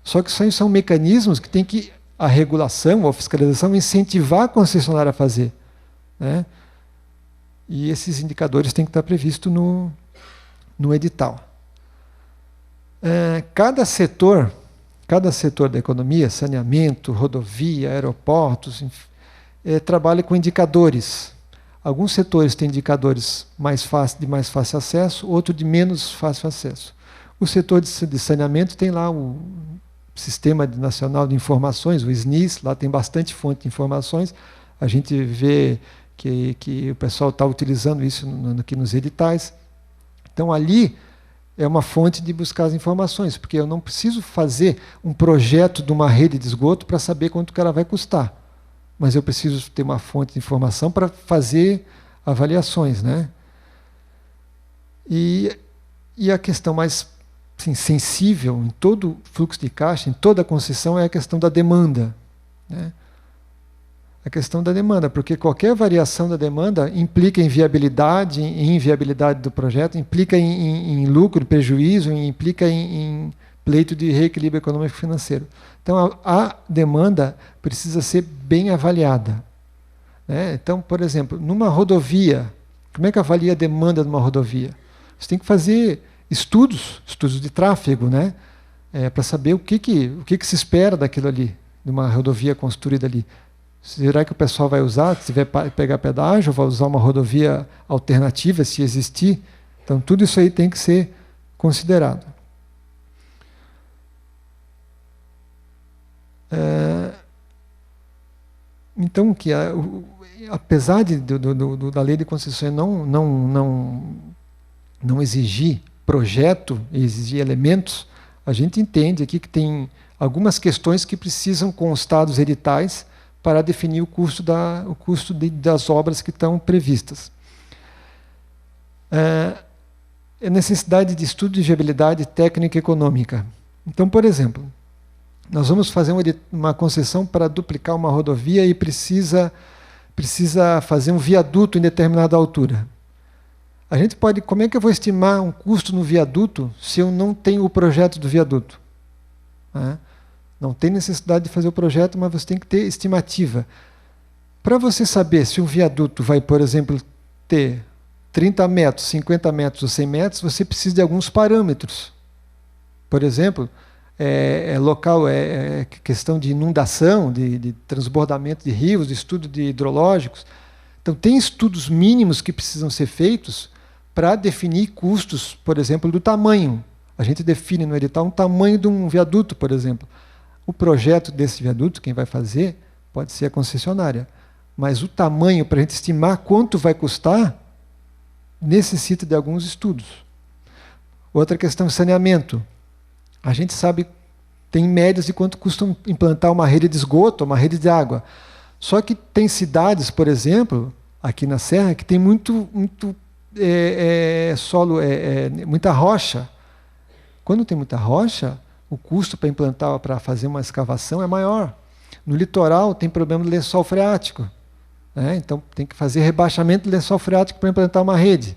Só que isso são mecanismos que tem que a regulação ou a fiscalização incentivar a concessionária a fazer, né? E esses indicadores têm que estar previstos no edital. Cada setor da economia, saneamento, rodovia, aeroportos, trabalha com indicadores. Alguns setores têm indicadores de mais fácil acesso, outros de menos fácil acesso. O setor de saneamento tem lá o Sistema Nacional de Informações, o SNIS, lá tem bastante fonte de informações. A gente vê que o pessoal está utilizando isso aqui nos editais. Então, ali é uma fonte de buscar as informações, porque eu não preciso fazer um projeto de uma rede de esgoto para saber quanto que ela vai custar, mas eu preciso ter uma fonte de informação para fazer avaliações, né? E a questão mais assim, sensível em todo fluxo de caixa, em toda a concessão, é a questão da demanda, né? A questão da demanda, porque qualquer variação da demanda implica em viabilidade, em inviabilidade do projeto, implica em lucro, prejuízo, implica em pleito de reequilíbrio econômico e financeiro. Então, a demanda precisa ser bem avaliada, né? Então, por exemplo, numa rodovia, como é que avalia a demanda de uma rodovia? Você tem que fazer estudos de tráfego, né? Para saber o que se espera daquilo ali, de uma rodovia construída ali. Será que o pessoal vai usar, se tiver pegar pedágio, vai usar uma rodovia alternativa, se existir? Então, tudo isso aí tem que ser considerado. Então, apesar da lei de concessões não exigir projeto, exigir elementos, a gente entende aqui que tem algumas questões que precisam constar dos editais para definir o custo das obras que estão previstas. A necessidade de estudo de viabilidade técnica e econômica. Então, por exemplo, nós vamos fazer uma concessão para duplicar uma rodovia e precisa fazer um viaduto em determinada altura. A gente pode, como é que eu vou estimar um custo no viaduto se eu não tenho o projeto do viaduto? Não tem necessidade de fazer o projeto, mas você tem que ter estimativa. Para você saber se um viaduto vai, por exemplo, ter 30 metros, 50 metros ou 100 metros, você precisa de alguns parâmetros. Por exemplo, questão de inundação, de transbordamento de rios, de estudo de hidrológicos. Então, tem estudos mínimos que precisam ser feitos para definir custos, por exemplo, do tamanho. A gente define no edital um tamanho de um viaduto, por exemplo. O projeto desse viaduto, quem vai fazer, pode ser a concessionária. Mas o tamanho, para a gente estimar quanto vai custar, necessita de alguns estudos. Outra questão, saneamento. A gente sabe, tem médias de quanto custa implantar uma rede de esgoto, uma rede de água. Só que tem cidades, por exemplo, aqui na Serra, que tem muito solo, muita rocha. Quando tem muita rocha, o custo para implantar, para fazer uma escavação é maior. No litoral tem problema do lençol freático, né? Então tem que fazer rebaixamento do lençol freático para implantar uma rede.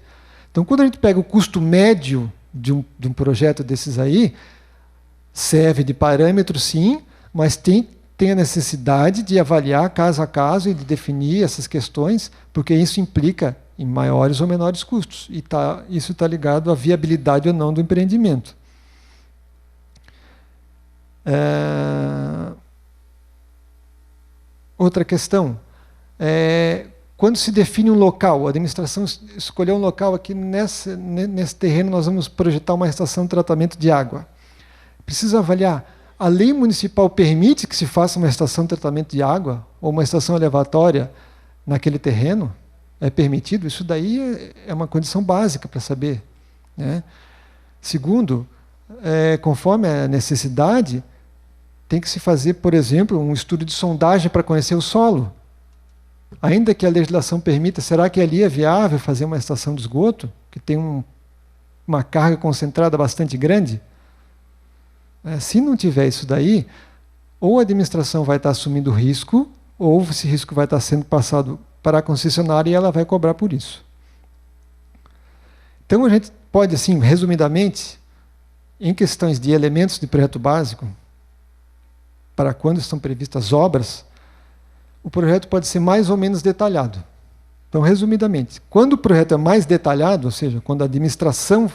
Então, quando a gente pega o custo médio de um projeto desses aí, serve de parâmetro, sim, mas tem a necessidade de avaliar caso a caso e de definir essas questões, porque isso implica em maiores ou menores custos. E isso está ligado à viabilidade ou não do empreendimento. Outra questão, quando se define um local, a administração escolheu um local aqui nesse terreno, nós vamos projetar uma estação de tratamento de água. Precisa avaliar, a lei municipal permite que se faça uma estação de tratamento de água ou uma estação elevatória naquele terreno? É permitido? Isso daí é uma condição básica para saber, né? Segundo, conforme a necessidade, tem que se fazer, por exemplo, um estudo de sondagem para conhecer o solo. Ainda que a legislação permita, será que ali é viável fazer uma estação de esgoto, que tem uma carga concentrada bastante grande? Se não tiver isso daí, ou a administração vai estar assumindo risco, ou esse risco vai estar sendo passado para a concessionária e ela vai cobrar por isso. Então, a gente pode, assim, resumidamente, em questões de elementos de projeto básico, para quando estão previstas obras, o projeto pode ser mais ou menos detalhado. Então, resumidamente, quando o projeto é mais detalhado, ou seja, quando a administração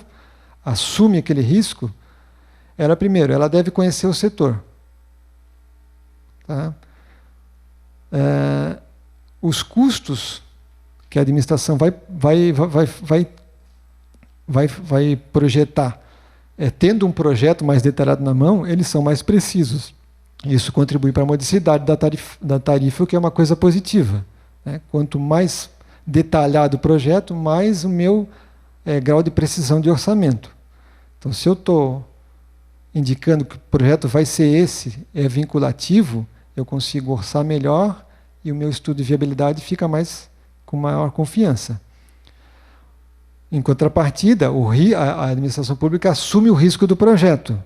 assume aquele risco, primeiro, ela deve conhecer o setor. Tá? Os custos que a administração vai projetar, tendo um projeto mais detalhado na mão, eles são mais precisos. Isso contribui para a modicidade da tarifa, o que é uma coisa positiva. Né? Quanto mais detalhado o projeto, mais o meu grau de precisão de orçamento. Então, se eu estou indicando que o projeto vai ser esse, é vinculativo, eu consigo orçar melhor e o meu estudo de viabilidade fica com maior confiança. Em contrapartida, a administração pública assume o risco do projeto,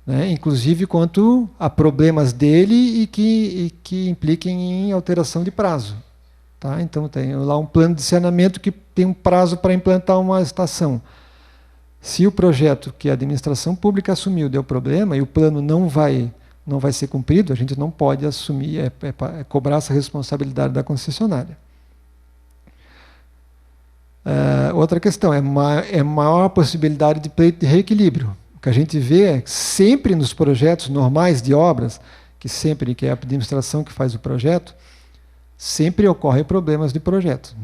né? Inclusive quanto a problemas dele e que impliquem em alteração de prazo. Tá? Então, tem lá um plano de saneamento que tem um prazo para implantar uma estação. Se o projeto que a administração pública assumiu deu problema e o plano não vai ser cumprido, a gente não pode assumir, cobrar essa responsabilidade da concessionária. Outra questão é maior possibilidade de pleito de reequilíbrio. O que a gente vê é que sempre nos projetos normais de obras, que é a administração que faz o projeto, sempre ocorrem problemas de projeto.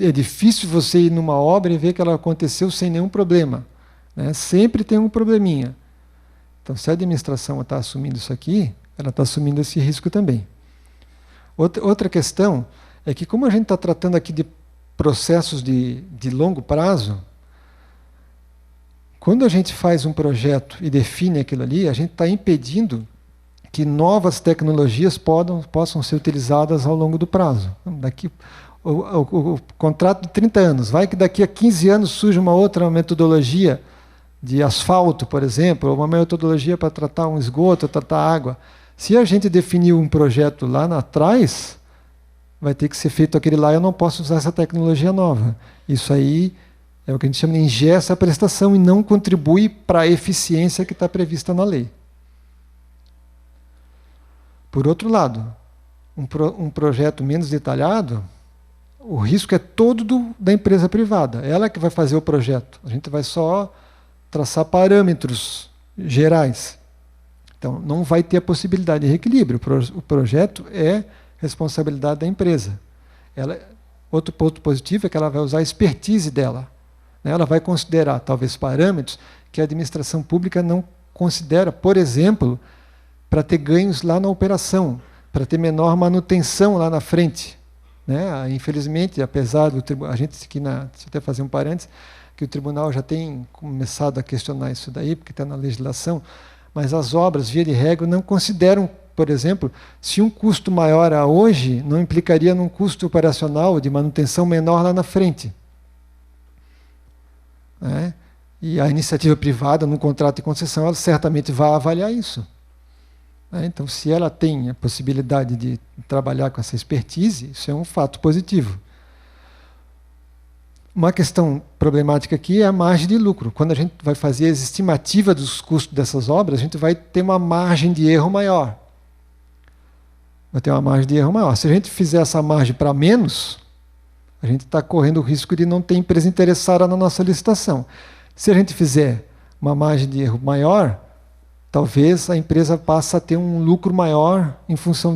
É difícil você ir numa obra e ver que ela aconteceu sem nenhum problema. Né? Sempre tem um probleminha. Então, se a administração está assumindo isso aqui, ela está assumindo esse risco também. Outra questão é que, como a gente está tratando aqui de processos de longo prazo, quando a gente faz um projeto e define aquilo ali, a gente está impedindo que novas tecnologias possam ser utilizadas ao longo do prazo. O contrato de 30 anos, vai que daqui a 15 anos surge uma outra metodologia de asfalto, por exemplo, ou uma metodologia para tratar um esgoto, tratar água. Se a gente definiu um projeto lá atrás, vai ter que ser feito aquele lá, eu não posso usar essa tecnologia nova. Isso aí é o que a gente chama de engessa a prestação e não contribui para a eficiência que está prevista na lei. Por outro lado, um projeto menos detalhado, o risco é todo da empresa privada. Ela que vai fazer o projeto. A gente vai só traçar parâmetros gerais. Então, não vai ter a possibilidade de reequilíbrio. O projeto é responsabilidade da empresa. Outro ponto positivo é que ela vai usar a expertise dela. Ela vai considerar, talvez, parâmetros que a administração pública não considera, por exemplo, para ter ganhos lá na operação, para ter menor manutenção lá na frente. Né? Infelizmente, apesar do tribunal, a gente aqui deixa eu até fazer um parênteses, que o tribunal já tem começado a questionar isso daí, porque está na legislação, mas as obras, via de regra, não consideram, por exemplo, se um custo maior a hoje não implicaria num custo operacional de manutenção menor lá na frente. Né? E a iniciativa privada, no contrato de concessão, ela certamente vai avaliar isso. Então, se ela tem a possibilidade de trabalhar com essa expertise, isso é um fato positivo. Uma questão problemática aqui é a margem de lucro. Quando a gente vai fazer as estimativas dos custos dessas obras, a gente vai ter uma margem de erro maior. Vai ter uma margem de erro maior. Se a gente fizer essa margem para menos, a gente está correndo o risco de não ter empresa interessada na nossa licitação. Se a gente fizer uma margem de erro maior, talvez a empresa passe a ter um lucro maior em função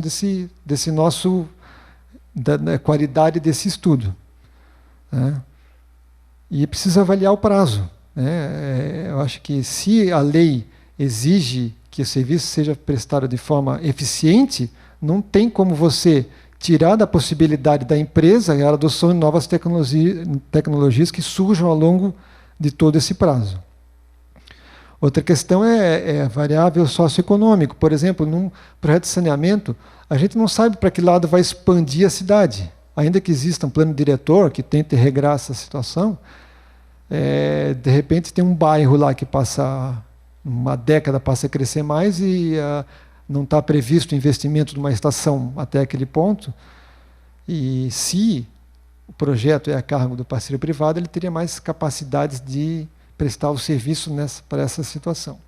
da qualidade desse estudo. Né? E precisa avaliar o prazo. Né? Eu acho que se a lei exige que o serviço seja prestado de forma eficiente, não tem como você tirar da possibilidade da empresa a adoção de novas tecnologias que surjam ao longo de todo esse prazo. Outra questão é a variável socioeconômica. Por exemplo, num projeto de saneamento, a gente não sabe para que lado vai expandir a cidade. Ainda que exista um plano diretor que tente regrar essa situação, de repente tem um bairro lá que uma década passa a crescer mais e não está previsto o investimento de uma estação até aquele ponto. E se o projeto é a cargo do parceiro privado, ele teria mais capacidades de prestar o serviço para essa situação.